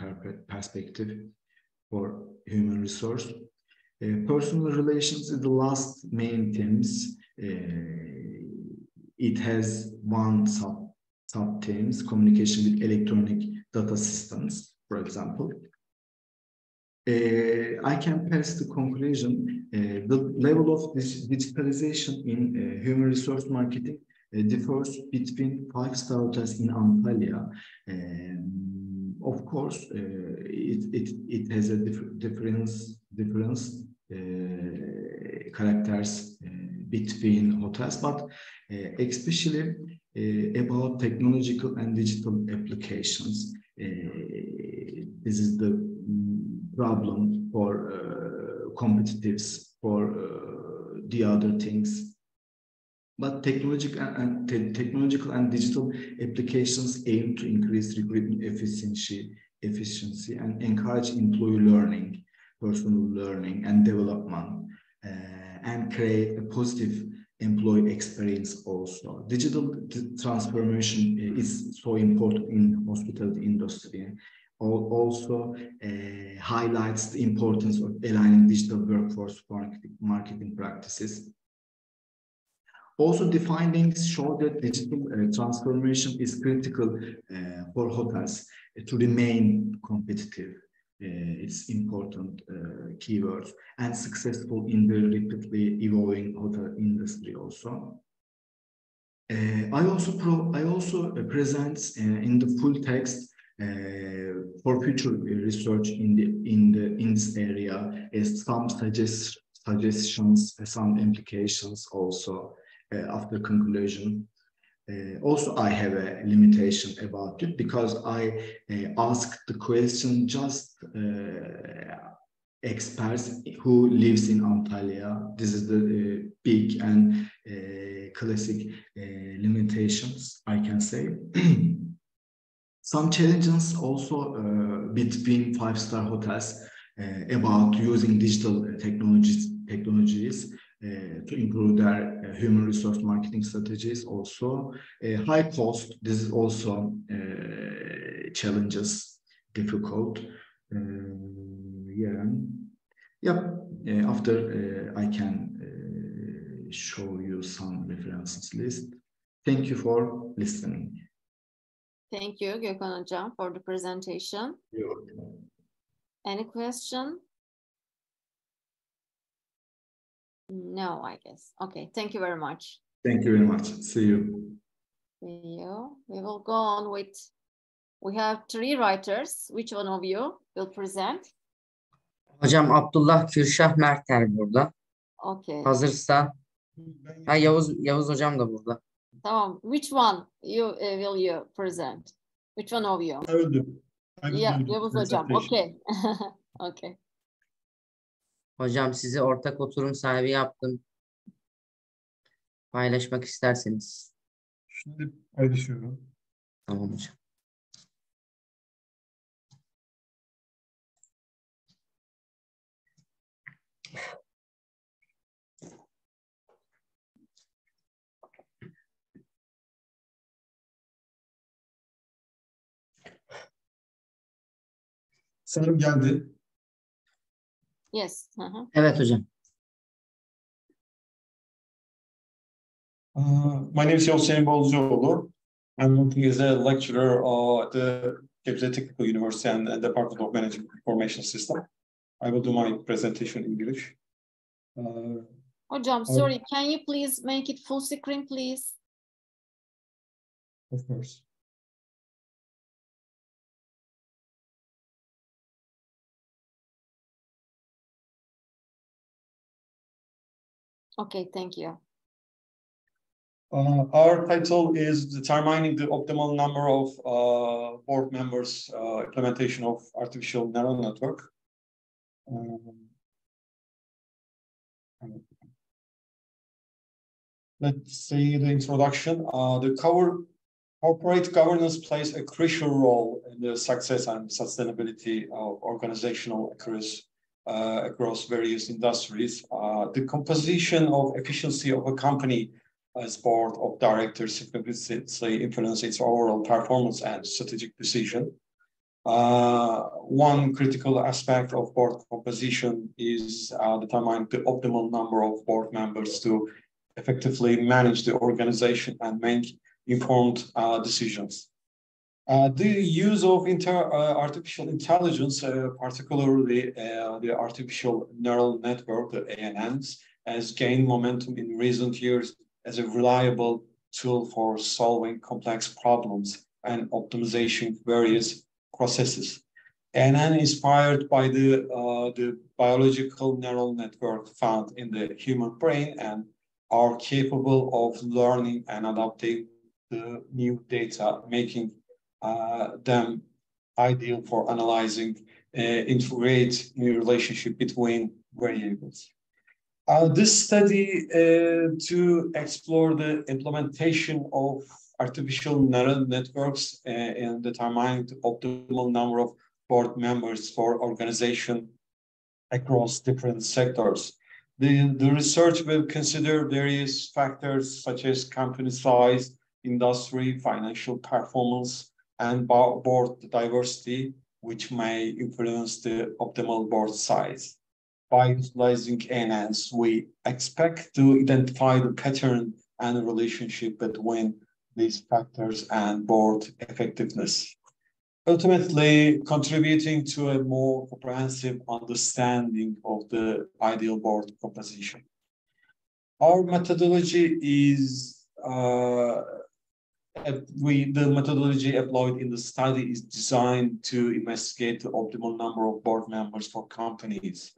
perspective for human resource. Personal relations is the last main themes. It has one sub-themes, communication with electronic data systems, for example. I can pass the conclusion. The level of digitalization in human resource marketing differs between 5-star hotels in Antalya. Of course, it has a difference characters between hotels, but especially about technological and digital applications. This is the problem for competitives, for the other things. But technological and digital applications aim to increase recruitment efficiency, efficiency, and encourage employee learning, personal learning and development, and create a positive employee experience also. Digital transformation is so important in hospitality industry. Also highlights the importance of aligning digital workforce marketing practices. Also, the findings show that digital transformation is critical for hotels to remain competitive. It's important keywords and successful in the rapidly evolving hotel industry also. I also present in the full text for future research in this area is some suggestions, some implications also after conclusion. Also, I have a limitation about it because I asked the question just experts who lives in Antalya. This is the big and classic limitations, I can say. Some challenges also between five-star hotels about using digital technologies to improve their human resource marketing strategies. Also, high cost. This is also challenges, difficult. After I can show you some references list. Thank you for listening. Thank you, Gökhan Hocam, for the presentation. You're welcome. Any question? No, I guess. Okay, thank you very much. Thank you very much. See you. See you. We will go on with, we have 3 writers. Which one of you will present? Hocam Abdullah Kürşah Merter burada. Okay. Hazırsa. Ha, Yavuz hocam da burada. Tamam. Which one will you present? Which one of you? I will do. Yeah, Yavuz hocam. Okay. Okay. Hocam sizi ortak oturum sahibi yaptım. Paylaşmak isterseniz. Şimdi paylaşıyorum. Tamam hocam. Sanırım geldi. Yes. Evet hocam. My name is Hüseyin Bolcuoğlu. I'm working as a lecturer at the Gebze Technical University and the Department of Management Information System. I will do my presentation in English. Hocam, sorry, can you please make it full screen, please? Of course. Okay, thank you. Our title is determining the optimal number of board members implementation of artificial neural network. Let's see the introduction. Corporate governance plays a crucial role in the success and sustainability of organizational across various industries. The composition of efficiency of a company as board of directors significantly influence its overall performance and strategic decision. One critical aspect of board composition is determining the optimal number of board members to effectively manage the organization and make informed decisions. The use of artificial intelligence, particularly the artificial neural network, the ANNs, has gained momentum in recent years as a reliable tool for solving complex problems and optimization various processes. ANN inspired by the biological neural network found in the human brain and are capable of learning and adapting the new data, making them ideal for analyzing, integrate new relationship between variables. This study to explore the implementation of artificial neural networks in determining the optimal number of board members for organization across different sectors. The research will consider various factors such as company size, industry, financial performance, and board diversity, which may influence the optimal board size. By utilizing ANNs, we expect to identify the pattern and relationship between these factors and board effectiveness, ultimately contributing to a more comprehensive understanding of the ideal board composition. Our methodology is the methodology employed in the study is designed to investigate the optimal number of board members for companies,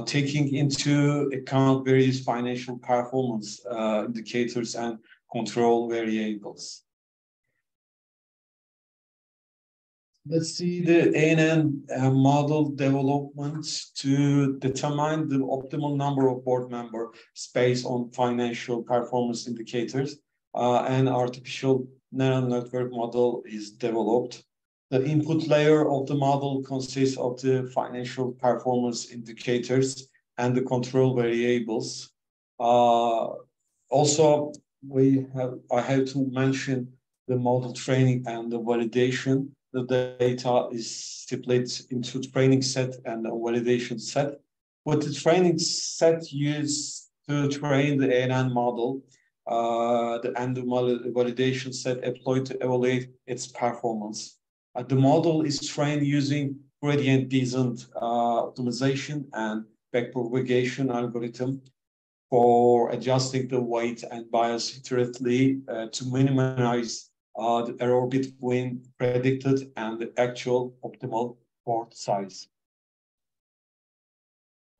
taking into account various financial performance indicators and control variables. Let's see the ANN model development to determine the optimal number of board members based on financial performance indicators. An artificial neural network model is developed. The input layer of the model consists of the financial performance indicators and the control variables. Also, I have to mention the model training and the validation. The data is split into training set and a validation set. With the training set used to train the ANN model, and the validation set employed to evaluate its performance. The model is trained using gradient descent optimization and backpropagation algorithm for adjusting the weight and bias iteratively to minimize the error between predicted and the actual optimal board size.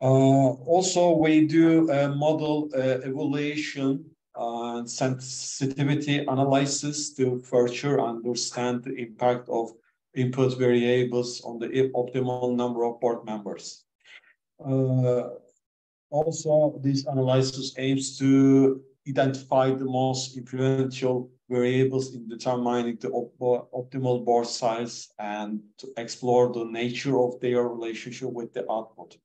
Also, we do a model evaluation and sensitivity analysis to further understand the impact of input variables on the optimal number of board members. Also, this analysis aims to identify the most influential variables in determining the optimal board size and to explore the nature of their relationship with the output.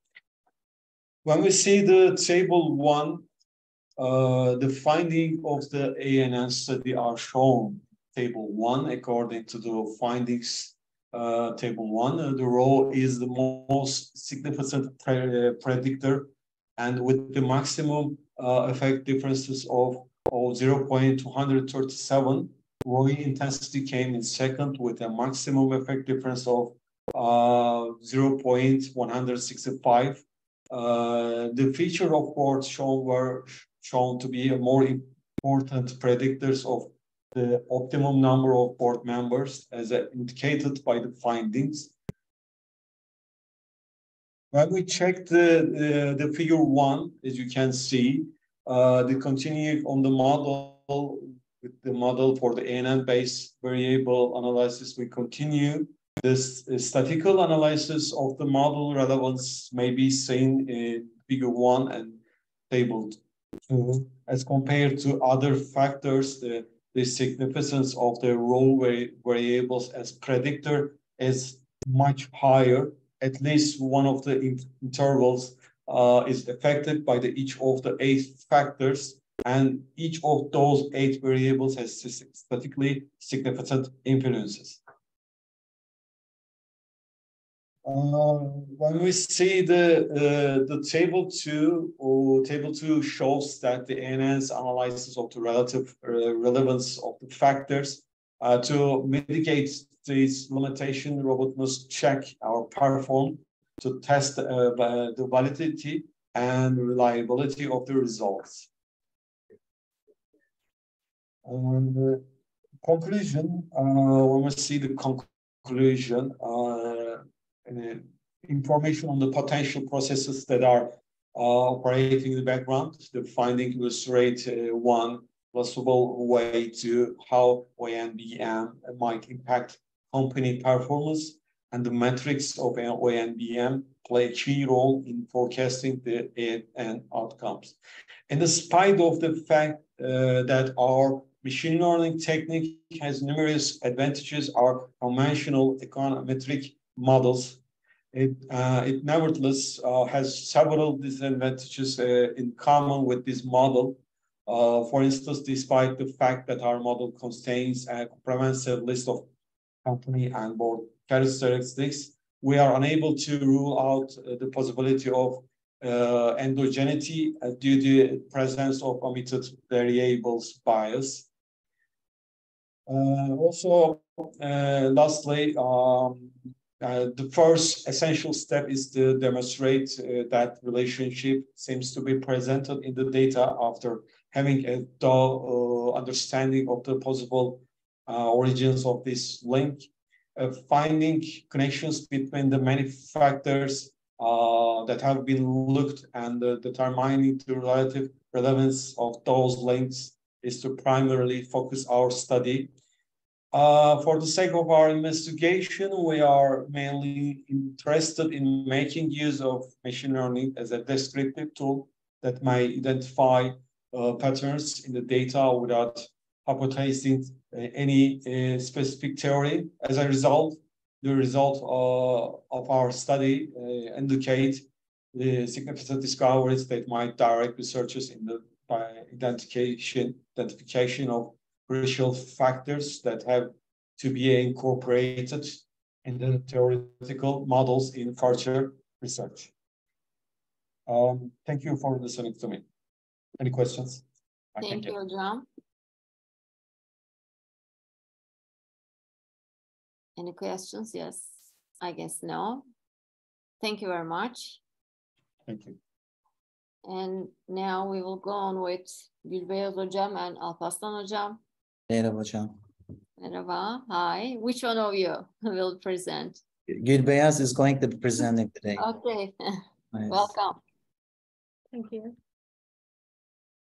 When we see the table 1, the findings of the ANN study are shown. Table 1, according to the findings, table 1, the rho is the most significant predictor, and with the maximum effect differences of 0.237, ROI intensity came in second with a maximum effect difference of 0.165. The feature of boards shown were shown to be a more important predictors of the optimum number of board members as indicated by the findings. When we check the figure 1, as you can see, the continuing on the model with the model for the ANN-based variable analysis, we continue. This statistical analysis of the model relevance may be seen in figure 1 and table 2. As compared to other factors, the significance of the rho variables as predictor is much higher. At least one of the intervals is affected by each of the 8 factors, and each of those 8 variables has statistically significant influences. When we see the table 2, table 2 shows that the ANN's analysis of the relative relevance of the factors to mitigate this limitation, the robot must check or perform to test the validity and reliability of the results. And the conclusion, when we see the conclusion, information on the potential processes that are operating in the background, the finding illustrate one possible way to how ONBM might impact company performance, and the metrics of ONBM play a key role in forecasting the ANN outcomes. And despite of the fact that our machine learning technique has numerous advantages, our conventional econometric models. It nevertheless has several disadvantages in common with this model. For instance, despite the fact that our model contains a comprehensive list of company and board characteristics, we are unable to rule out the possibility of endogeneity due to the presence of omitted variables bias. Lastly, the first essential step is to demonstrate that relationship seems to be presented in the data after having a thorough understanding of the possible origins of this link, finding connections between the many factors that have been looked and determining the relative relevance of those links is to primarily focus our study. For the sake of our investigation, we are mainly interested in making use of machine learning as a descriptive tool that may identify patterns in the data without hypothesizing any specific theory. As a result, the result of our study indicate the significant discoveries that might direct researchers in the identification of crucial factors that have to be incorporated in the theoretical models in further research. Thank you for listening to me. Any questions? Thank you, Hocam. Any questions? Yes, I guess no. Thank you very much. Thank you. And now we will go on with Gülbeyaz Hocam and Alparslan Hocam. Merhaba hocam. Merhaba. Hi. Which one of you will present? Gülbeyaz is going to be presenting today. Okay. Nice. Welcome. Thank you.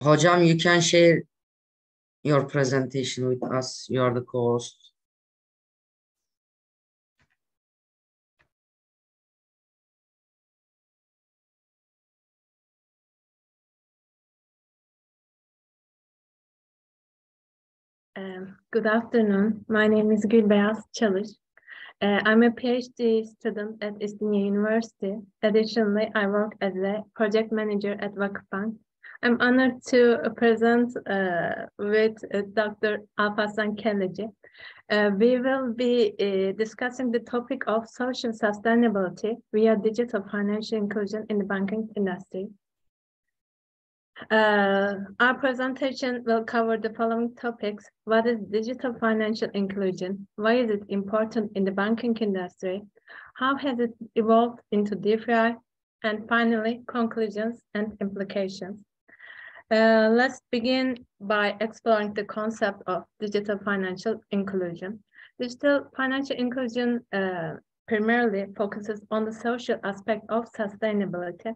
Hocam, you can share your presentation with us. You are the co-host. Good afternoon. My name is Gülbeyaz Çalışk. I'm a PhD student at İstanbul University. Additionally, I work as a project manager at Vakıfbank. I'm honored to present with Dr. Alparslan Kelleci. We will be discussing the topic of social sustainability via digital financial inclusion in the banking industry. Our presentation will cover the following topics. What is digital financial inclusion? Why is it important in the banking industry? How has it evolved into DeFi? And finally, conclusions and implications. Let's begin by exploring the concept of digital financial inclusion. Digital financial inclusion primarily focuses on the social aspect of sustainability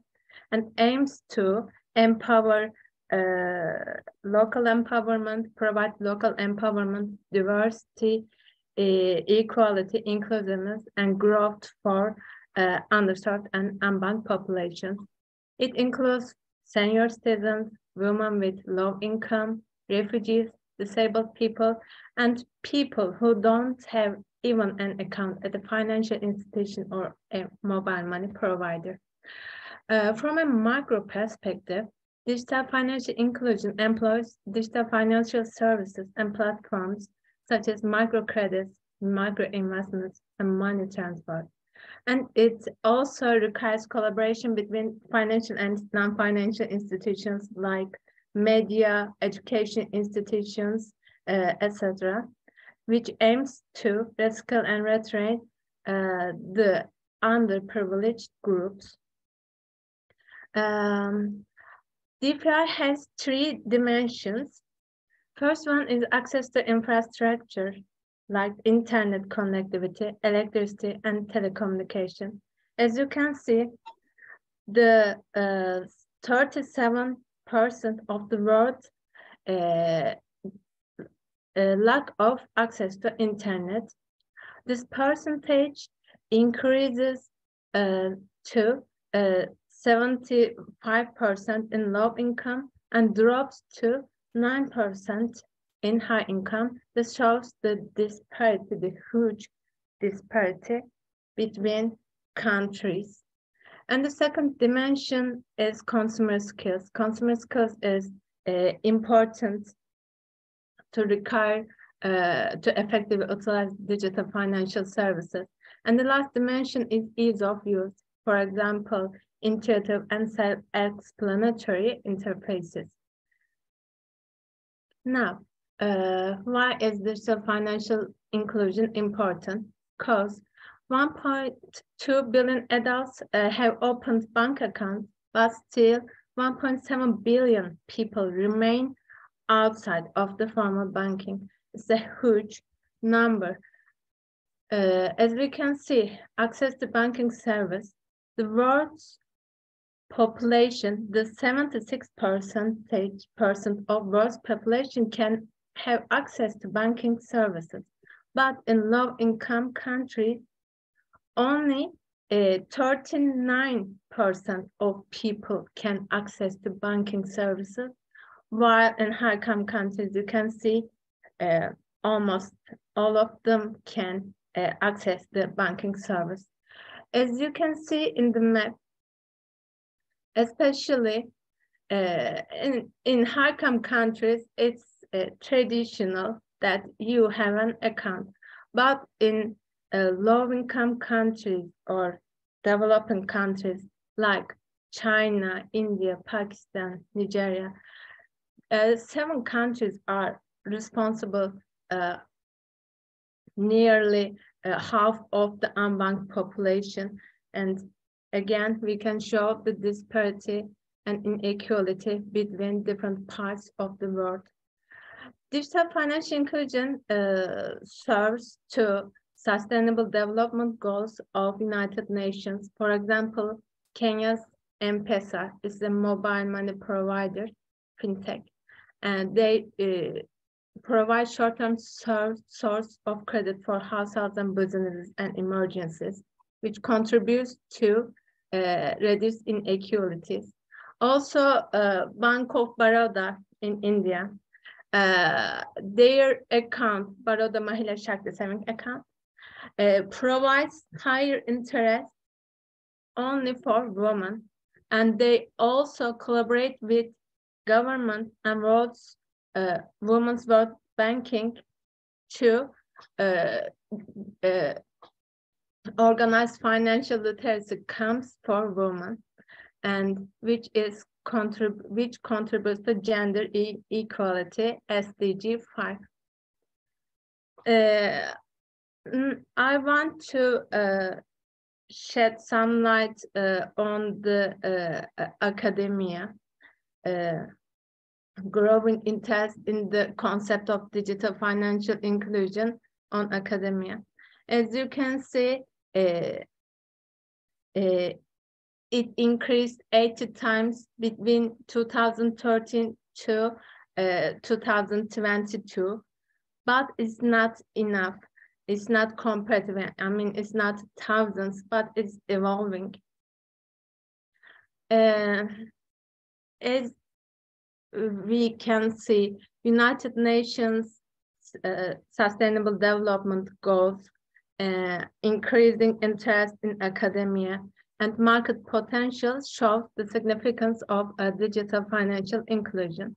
and aims to empower local empowerment, provide local empowerment, diversity, equality, inclusiveness, and growth for underserved and unbanked populations. It includes senior citizens, women with low income, refugees, disabled people, and people who don't have even an account at a financial institution or a mobile money provider. From a macro perspective, digital financial inclusion employs digital financial services and platforms such as microcredits, microinvestments, and money transfer. And it also requires collaboration between financial and non-financial institutions like media, education institutions, etc., which aims to reskill and retrain the underprivileged groups. DeFi has three dimensions. First one is access to infrastructure like internet connectivity, electricity, and telecommunication. As you can see, the 37% of the world lack of access to internet. This percentage increases to 75% in low income and drops to 9% in high income. This shows the disparity, the huge disparity between countries. And the second dimension is consumer skills. Consumer skills is important to require to effectively utilize digital financial services. And the last dimension is ease of use. For example, intuitive and self-explanatory interfaces. Now, why is digital financial inclusion important? Because 1.2 billion adults have opened bank accounts, but still 1.7 billion people remain outside of the formal banking. It's a huge number. As we can see, access to banking service, the world's population, the 76% of world's population can have access to banking services. But in low-income countries, only 39% of people can access to banking services, while in high-income countries, you can see almost all of them can access the banking service. As you can see in the map, especially in high-income countries, it's traditional that you have an account. But in low-income countries or developing countries like China, India, Pakistan, Nigeria, 7 countries are responsible nearly half of the unbanked population. And again, we can show the disparity and inequality between different parts of the world. Digital financial inclusion serves to Sustainable Development Goals of United Nations. For example, Kenya's M-Pesa is a mobile money provider, fintech, and they provide short-term source of credit for households and businesses and emergencies, which contributes to reduce inequalities. Also, Bank of Baroda in India, their account, Baroda Mahila Shakti Savings account, provides higher interest only for women, and they also collaborate with government and Women's World Banking to organize financial literacy camps for women, and which contributes to gender equality, SDG 5. I want to shed some light on the academia, growing interest in the concept of digital financial inclusion on academia. As you can see, it increased 80 times between 2013 to 2022, but it's not enough. It's not competitive. I mean, it's not thousands, but it's evolving. As we can see, United Nations Sustainable Development Goals, increasing interest in academia, and market potential shows the significance of digital financial inclusion.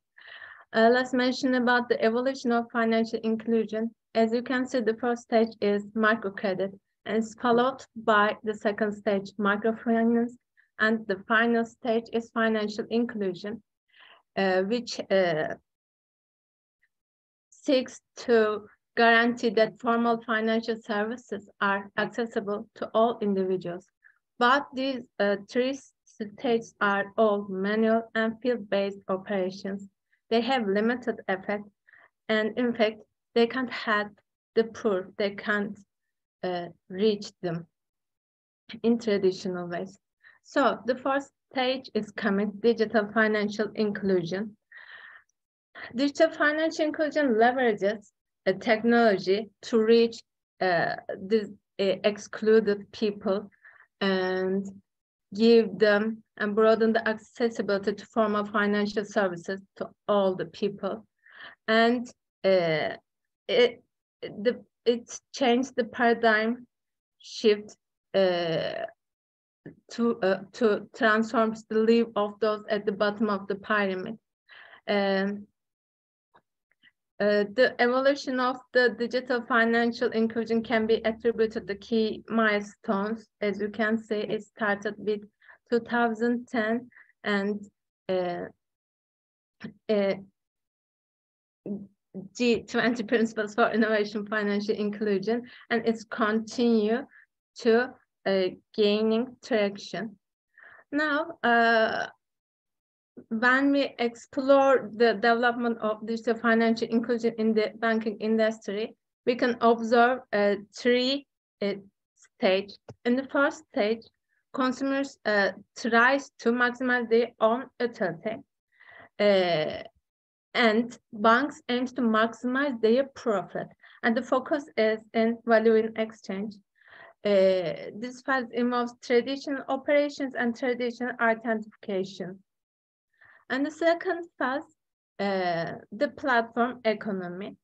Let's mention about the evolution of financial inclusion. As you can see, the first stage is microcredit, and it's followed by the second stage, microfinance, and the final stage is financial inclusion, which seeks to guarantee that formal financial services are accessible to all individuals. But these 3 stages are all manual and field-based operations. They have limited effect, and in fact, they can't help the poor. They can't reach them in traditional ways. So the first stage is coming, digital financial inclusion. Digital financial inclusion leverages a technology to reach these excluded people and give them and broaden the accessibility to formal financial services to all the people. And it changed the paradigm shift to transform the life of those at the bottom of the pyramid. The evolution of the digital financial inclusion can be attributed to key milestones. As you can see, it started with 2010 and G20 Principles for Innovation Financial Inclusion, and it's continue to gaining traction. Now, when we explore the development of digital financial inclusion in the banking industry, we can observe three stages. In the first stage, consumers tries to maximize their own utility, and banks aims to maximize their profit. And the focus is in value in exchange. This phase involves traditional operations and traditional authentication. And the second phase, the platform economy.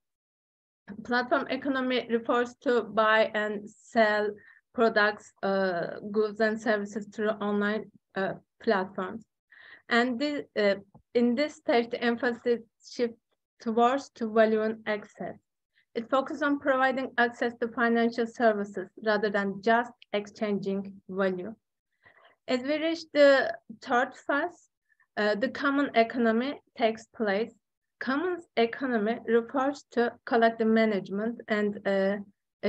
Platform economy refers to buy and sell products, goods and services through online platforms. And in this stage, the emphasis shifts towards to value and access. It focuses on providing access to financial services rather than just exchanging value. As we reach the third phase, the common economy takes place. Common economy refers to collective management and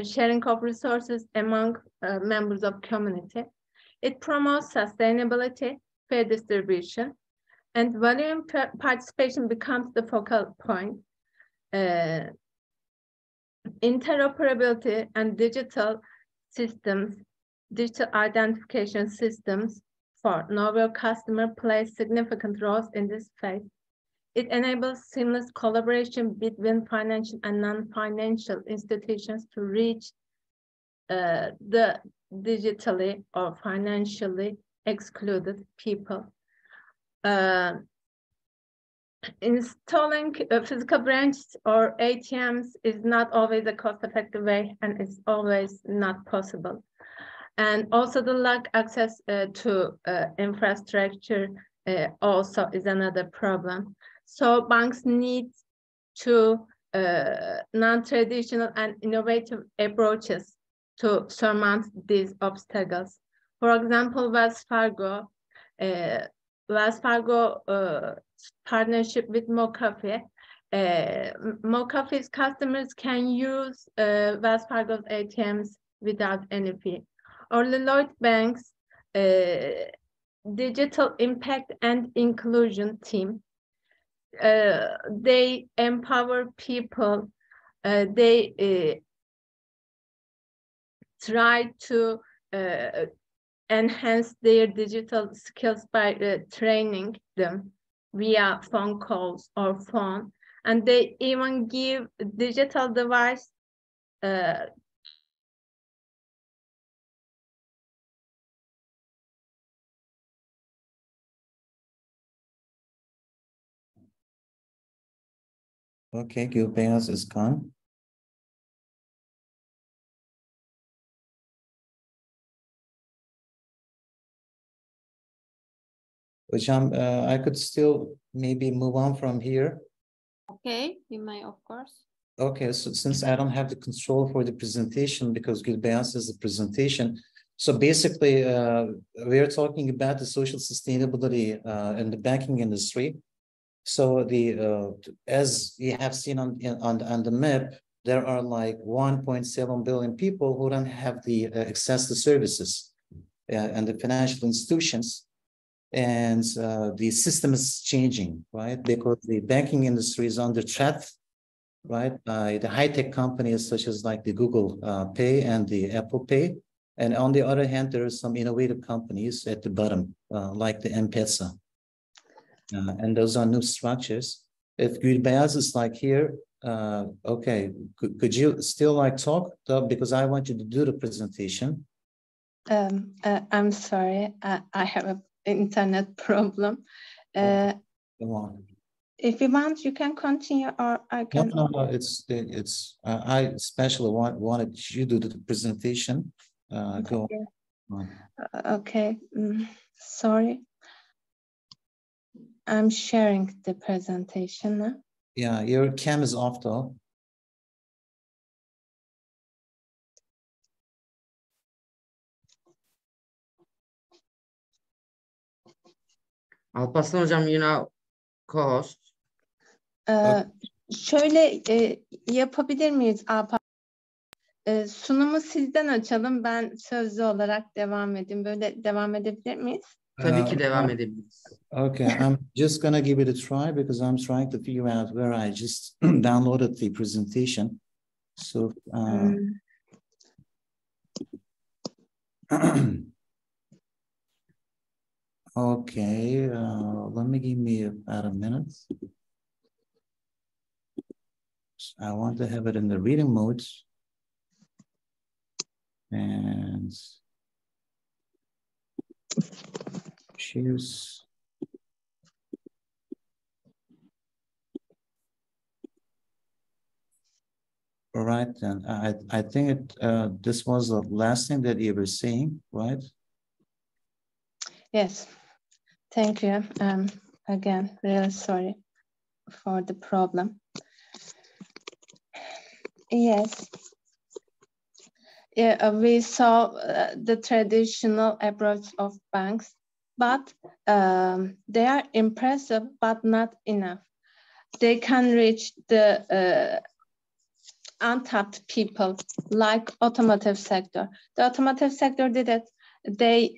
sharing of resources among members of community. It promotes sustainability, fair distribution, and value and participation becomes the focal point. Interoperability and digital systems, digital identification systems for know your customer play significant roles in this phase. It enables seamless collaboration between financial and non-financial institutions to reach the digitally or financially excluded people. Installing physical branches or ATMs is not always a cost-effective way, and it's always not possible. And also the lack access to infrastructure also is another problem. So banks need to non-traditional and innovative approaches to surmount these obstacles. For example, Wells Fargo partnership with MoCafe. MoCafe's customers can use Wells Fargo's ATMs without any fee. Or Lloyd Bank's digital impact and inclusion team. They empower people. They try to enhance their digital skills by training them via phone calls or phone. And they even give digital device Okay, Gillpatrick is gone. Hocam, I could still maybe move on from here. Okay, you may, of course. Okay, so since I don't have the control for the presentation because Gillpatrick is the presentation, so basically we're talking about the social sustainability in the banking industry. So the as you have seen on the map, there are like 1.7 billion people who don't have the access to services and the financial institutions. And the system is changing, right? Because the banking industry is under threat, right? By the high-tech companies such as like the Google Pay and the Apple Pay. And on the other hand, there are some innovative companies at the bottom, like the M-Pesa. And those are new structures. If Gülbeyaz is like here, okay, could you still like talk? Because I want you to do the presentation. I'm sorry, I have an internet problem. Okay. Come on. If you want, you can continue, or I can. No, I especially wanted you to do the presentation. Go. Okay, sorry. I'm sharing the presentation now. Yeah, your cam is off though. Alparslan hocam, you know, co-host. Şöyle yapabilir miyiz Alparslan? Sunumu sizden açalım. Ben sözlü olarak devam edeyim. Böyle devam edebilir miyiz? Tabii ki devam edebiliriz. Okay, I'm just gonna give it a try because I'm trying to figure out where I just downloaded the presentation. So, okay, let me give me about a minute. I want to have it in the reading mode. And choose. All right, then I think this was the last thing that you were saying, right? Yes, thank you. Again, really sorry for the problem. Yes. Yeah, we saw the traditional approach of banks, but they are impressive, but not enough. They can reach the untapped people like automotive sector. The automotive sector did it. They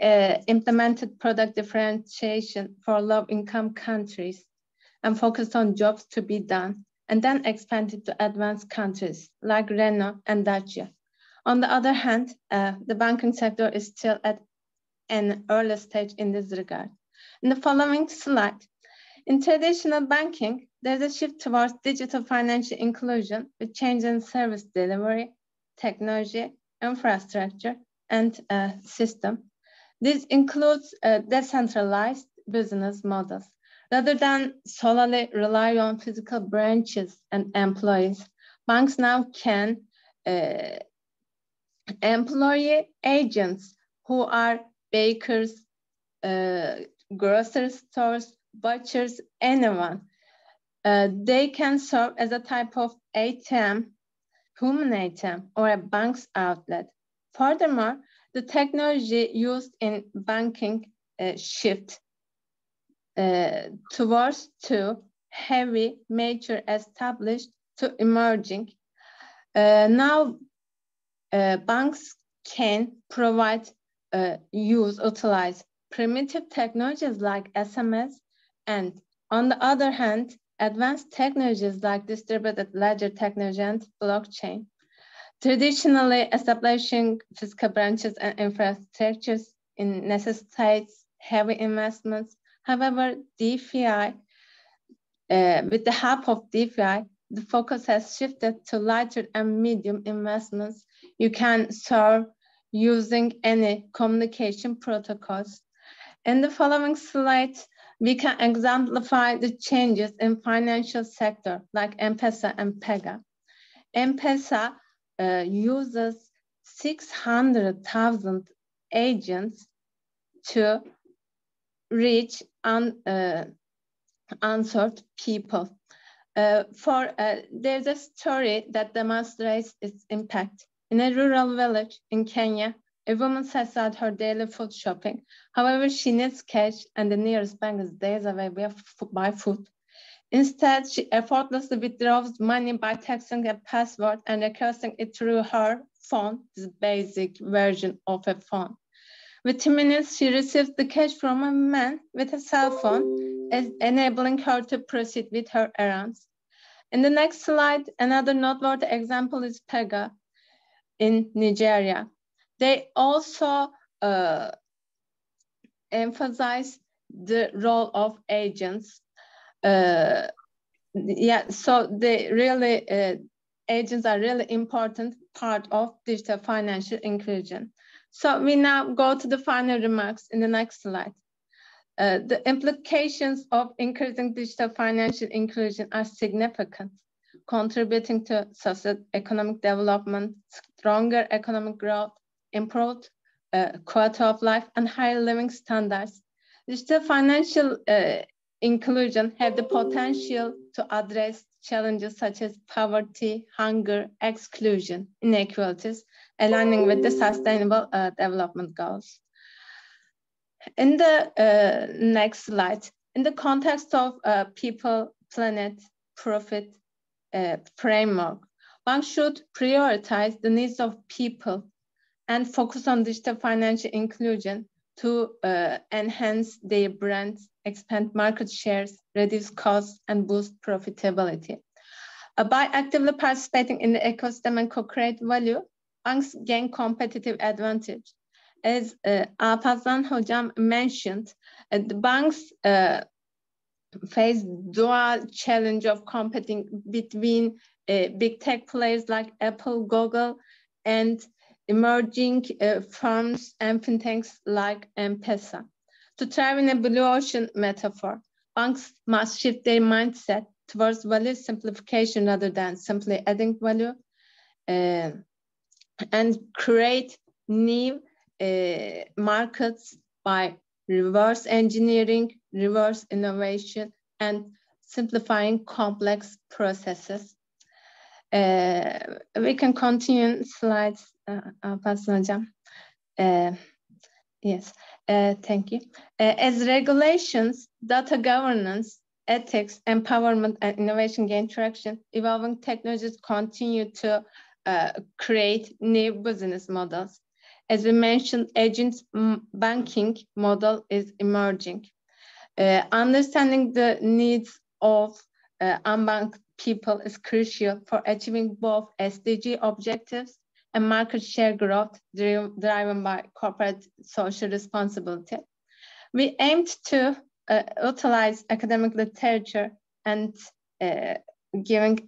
implemented product differentiation for low-income countries and focused on jobs to be done, and then expanded to advanced countries like Renault and Dacia. On the other hand, the banking sector is still at an early stage in this regard. In the following slide, in traditional banking, there's a shift towards digital financial inclusion with change in service delivery, technology, infrastructure, and system. This includes decentralized business models. Rather than solely rely on physical branches and employees, banks now can employ agents who are bakers, grocery stores, butchers, anyone. They can serve as a type of ATM, human ATM, or a bank's outlet. Furthermore, the technology used in banking shift towards two heavy, mature, established to emerging. Now, banks can provide, utilize primitive technologies like SMS, and on the other hand, advanced technologies like distributed ledger technology and blockchain. Traditionally, establishing physical branches and infrastructures necessitates heavy investments. However, DeFi, with the help of DeFi, the focus has shifted to lighter and medium investments. You can serve using any communication protocols. In the following slide, we can exemplify the changes in financial sector like M-Pesa and Pega. M-Pesa uses 600,000 agents to reach unserved people. There's a story that demonstrates its impact. In a rural village in Kenya, a woman sets out her daily food shopping. However, she needs cash and the nearest bank is days away by foot. Instead, she effortlessly withdraws money by texting a password and requesting it through her phone, this basic version of a phone. Within minutes, she receives the cash from a man with a cell phone, enabling her to proceed with her errands. In the next slide, another noteworthy example is Pega in Nigeria. They also emphasize the role of agents. So they really, agents are really important part of digital financial inclusion. So we now go to the final remarks in the next slide. The implications of increasing digital financial inclusion are significant, contributing to socio-economic development, stronger economic growth, improved quality of life, and higher living standards. Digital financial inclusion have the potential to address challenges such as poverty, hunger, exclusion, inequalities, aligning with the sustainable development goals. In the next slide, in the context of people, planet, profit framework, banks should prioritize the needs of people and focus on digital financial inclusion to enhance their brands, expand market shares, reduce costs, and boost profitability. By actively participating in the ecosystem and co-create value, banks gain competitive advantage. As Alparslan Hocam mentioned, the banks face dual challenge of competing between big tech players like Apple, Google, and emerging firms and fintechs like M-Pesa. To thrive in a blue ocean metaphor, banks must shift their mindset towards value simplification rather than simply adding value, and create new markets by reverse engineering, reverse innovation, and simplifying complex processes. We can continue slides, Alparslan Hocam. Yes, thank you. As regulations, data governance, ethics, empowerment, and innovation gain traction, evolving technologies continue to create new business models. As we mentioned, agent banking model is emerging. Understanding the needs of unbanked people is crucial for achieving both SDG objectives and market share growth driven by corporate social responsibility. We aimed to utilize academic literature and giving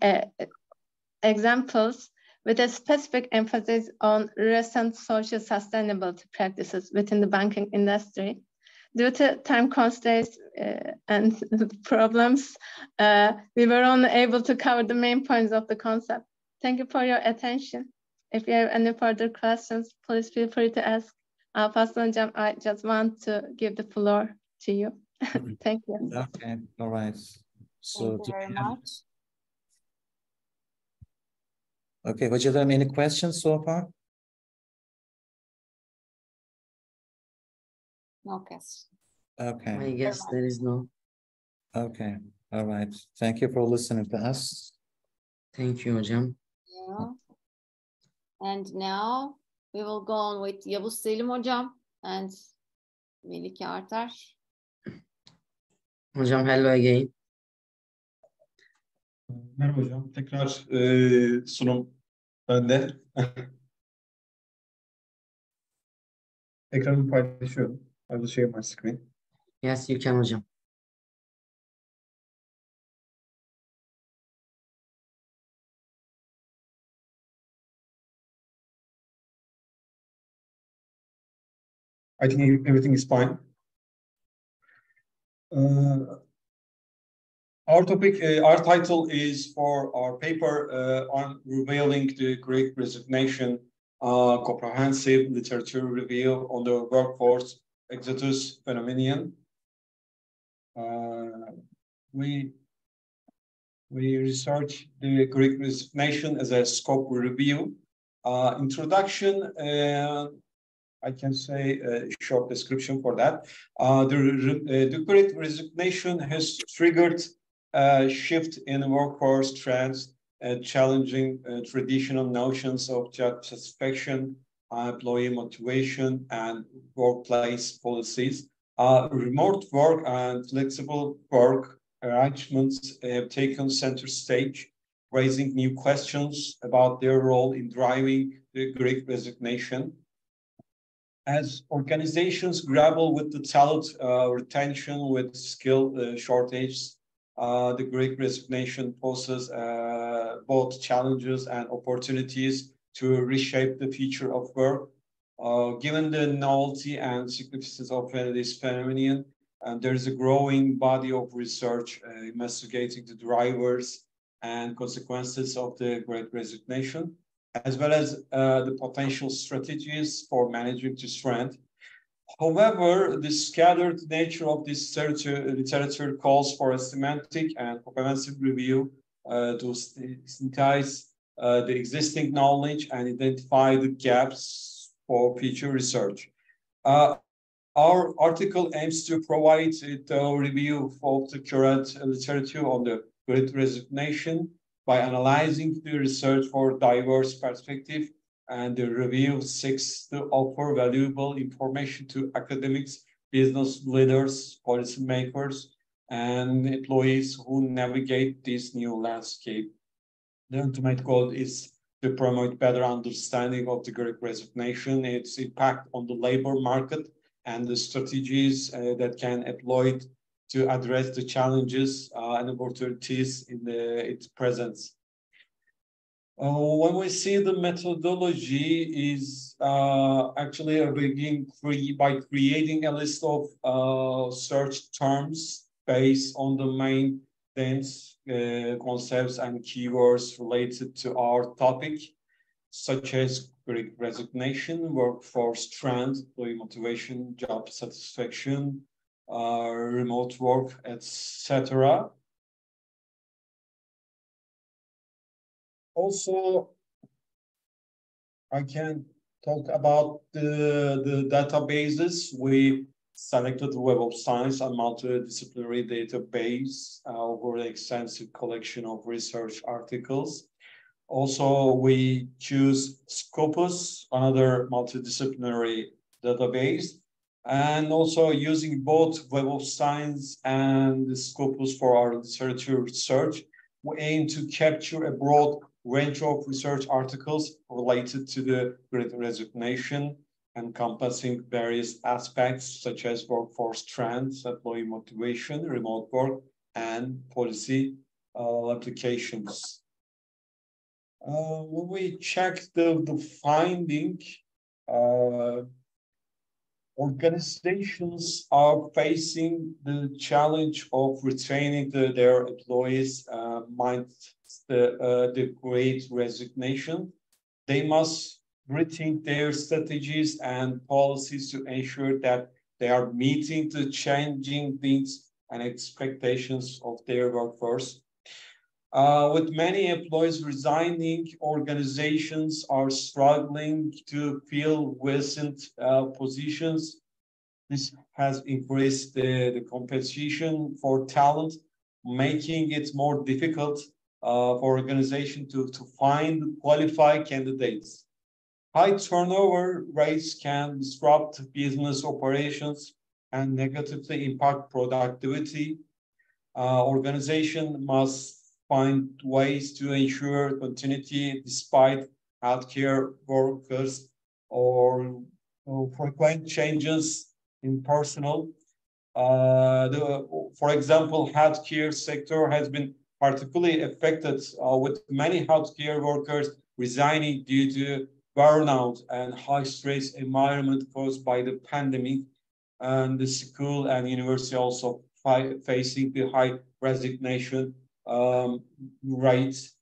examples with a specific emphasis on recent social sustainability practices within the banking industry. Due to time constraints and problems, we were only able to cover the main points of the concept. Thank you for your attention. If you have any further questions, please feel free to ask. Alparslan Hocam, I just want to give the floor to you. Thank you. Okay, all right. So Thank you very much. Okay, hocalarım, any questions so far? No questions. Okay. I guess there is no. Okay, all right. Thank you for listening to us. Thank you, Hocam. Yeah. And now we will go on with Yavuz Selim Hocam and Melike Artar. Hocam, hello again. Merhaba hocam. Tekrar sunum bende. Ekranımı paylaşıyorum. I will share my screen. Yes, you can, hocam. I think everything is fine. Our topic, our title is for our paper on revealing the Great Resignation, comprehensive literature review on the workforce exodus phenomenon. We research the Great Resignation as a scope review. Introduction, I can say a short description for that. The Great Resignation has triggered a shift in workforce trends, challenging traditional notions of job satisfaction, employee motivation, and workplace policies. Remote work and flexible work arrangements have taken center stage, raising new questions about their role in driving the Great Resignation. As organizations grapple with the talent retention with skill shortages, the Great Resignation poses both challenges and opportunities to reshape the future of work. Given the novelty and significance of this phenomenon, there is a growing body of research investigating the drivers and consequences of the Great Resignation. as well as the potential strategies for managing this trend. However, the scattered nature of this literature calls for a semantic and comprehensive review to synthesize the existing knowledge and identify the gaps for future research. Our article aims to provide a review of the current literature on the Great Resignation by analyzing the research for diverse perspective, and the review seeks to offer valuable information to academics, business leaders, policymakers, and employees who navigate this new landscape. The ultimate goal is to promote better understanding of the Great Resignation, its impact on the labor market, and the strategies that can employ to address the challenges and opportunities in its presence. When we see the methodology is actually begin by creating a list of search terms based on the main dense concepts and keywords related to our topic, such as Great Resignation, workforce trend, employee motivation, job satisfaction, remote work, etc. Also, I can talk about the databases. We selected Web of Science and multidisciplinary database over an extensive collection of research articles. Also, we choose Scopus, another multidisciplinary database, and also using both Web of Science and the Scopus for our literature research, we aim to capture a broad range of research articles related to the Great Resignation, encompassing various aspects such as workforce trends, employee motivation, remote work, and policy applications. When we check the finding, organizations are facing the challenge of retaining their employees amidst the Great Resignation. They must rethink their strategies and policies to ensure that they are meeting the changing needs and expectations of their workforce. With many employees resigning, organizations are struggling to fill vacant positions. This has increased the competition for talent, making it more difficult for organizations to find qualified candidates. High turnover rates can disrupt business operations and negatively impact productivity. Organizations must find ways to ensure continuity despite healthcare workers or frequent changes in personnel. For example, healthcare sector has been particularly affected with many healthcare workers resigning due to burnout and high stress environment caused by the pandemic, and the school and university also facing the high resignation rates.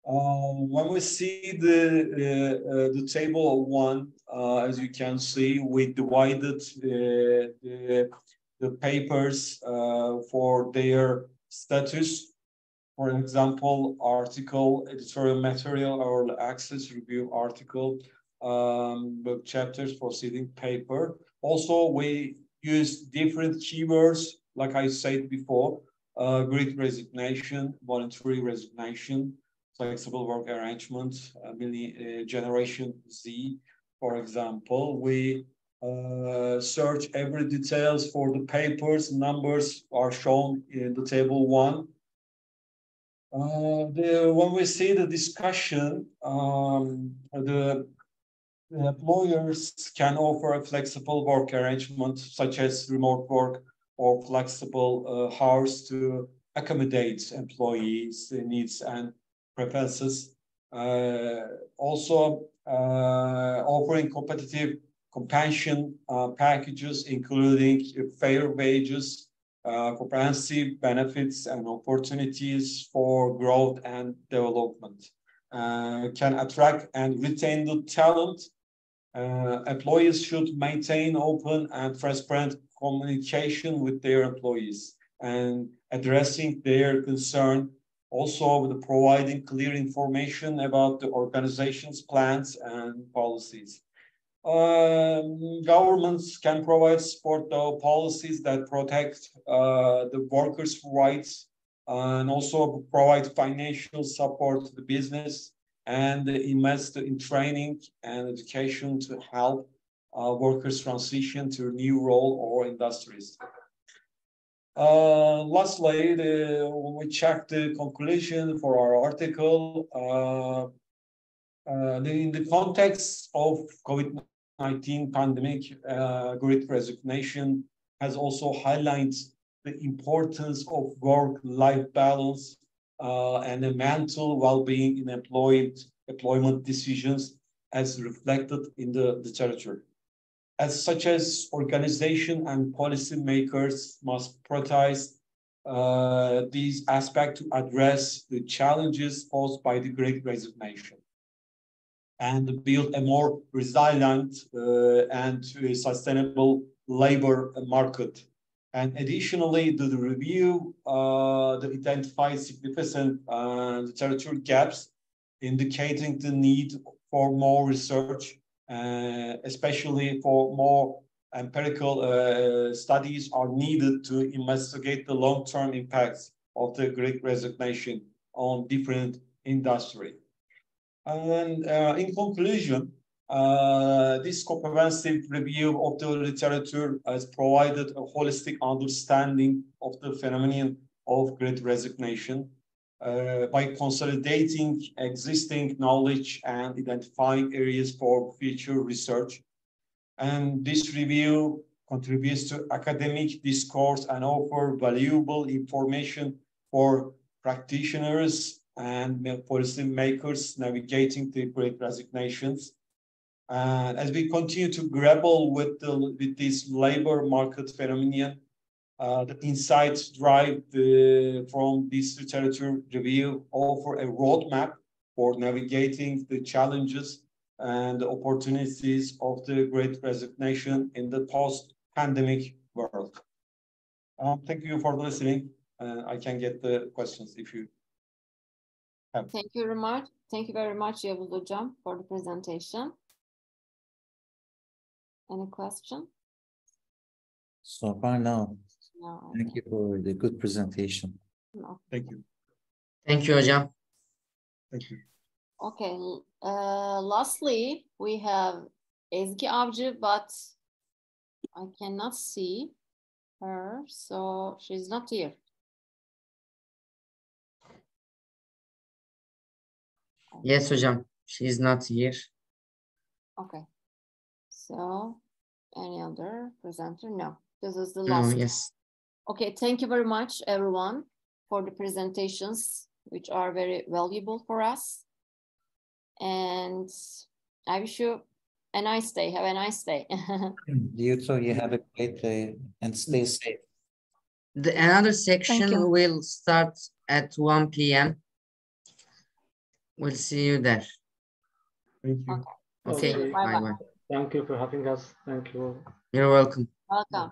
When we see the table 1, as you can see, we divided the papers for their status. For example, article, editorial material, or access review article, book chapters, proceeding paper. Also, we use different keywords, like I said before, Great Resignation, voluntary resignation, flexible work arrangement, Generation Z, for example. We search every details for the papers. Numbers are shown in the table 1. When we see the discussion, the employers can offer a flexible work arrangement such as remote work or flexible hours to accommodate employees' needs and preferences. Also offering competitive compensation packages, including fair wages, comprehensive benefits and opportunities for growth and development. can attract and retain the talent. Employees should maintain open and transparent communication with their employees and addressing their concern, also with providing clear information about the organization's plans and policies. Governments can provide support policies that protect the workers' rights and also provide financial support to the business and invest in training and education to help workers transition to a new role or industries. Lastly, when we check the conclusion for our article, in the context of COVID-19 pandemic, Great Resignation has also highlighted the importance of work-life balance and the mental well-being in employment decisions as reflected in the literature. As such as organization and policy makers must prioritize these aspects to address the challenges posed by the Great Resignation and build a more resilient and sustainable labor market. And additionally, the review identified significant literature gaps, indicating the need for more research, especially for more empirical studies are needed to investigate the long-term impacts of the Great Resignation on different industries. And in conclusion, this comprehensive review of the literature has provided a holistic understanding of the phenomenon of Great Resignation by consolidating existing knowledge and identifying areas for future research. And this review contributes to academic discourse and offer valuable information for practitioners and policy makers navigating the Great Resignations. And as we continue to grapple with this labor market phenomenon, the insights derived from this literature review offer a roadmap for navigating the challenges and the opportunities of the Great Resignation in the post-pandemic world. Thank you for listening. I can get the questions if you have. Thank you very much. Thank you very much, Yavuz Hocam, for the presentation. Any question? So far, no. No. Thank you for the good presentation. No. Thank you. Thank you, Hocam. Thank you. Okay. Lastly, we have Ezgi Avcı, but I cannot see her, so she's not here. Yes, Hocam. She is not here. Okay. So, any other presenter? No, this is the No, last. yes. Okay, thank you very much, everyone, for the presentations, which are very valuable for us. And I wish you a nice day. Have a nice day. You too. You have a great day and stay safe. Another section will start at 1 p.m. We'll see you there. Thank you. Okay. Bye-bye. Bye-bye. Thank you for having us. Thank you. You're welcome. Welcome.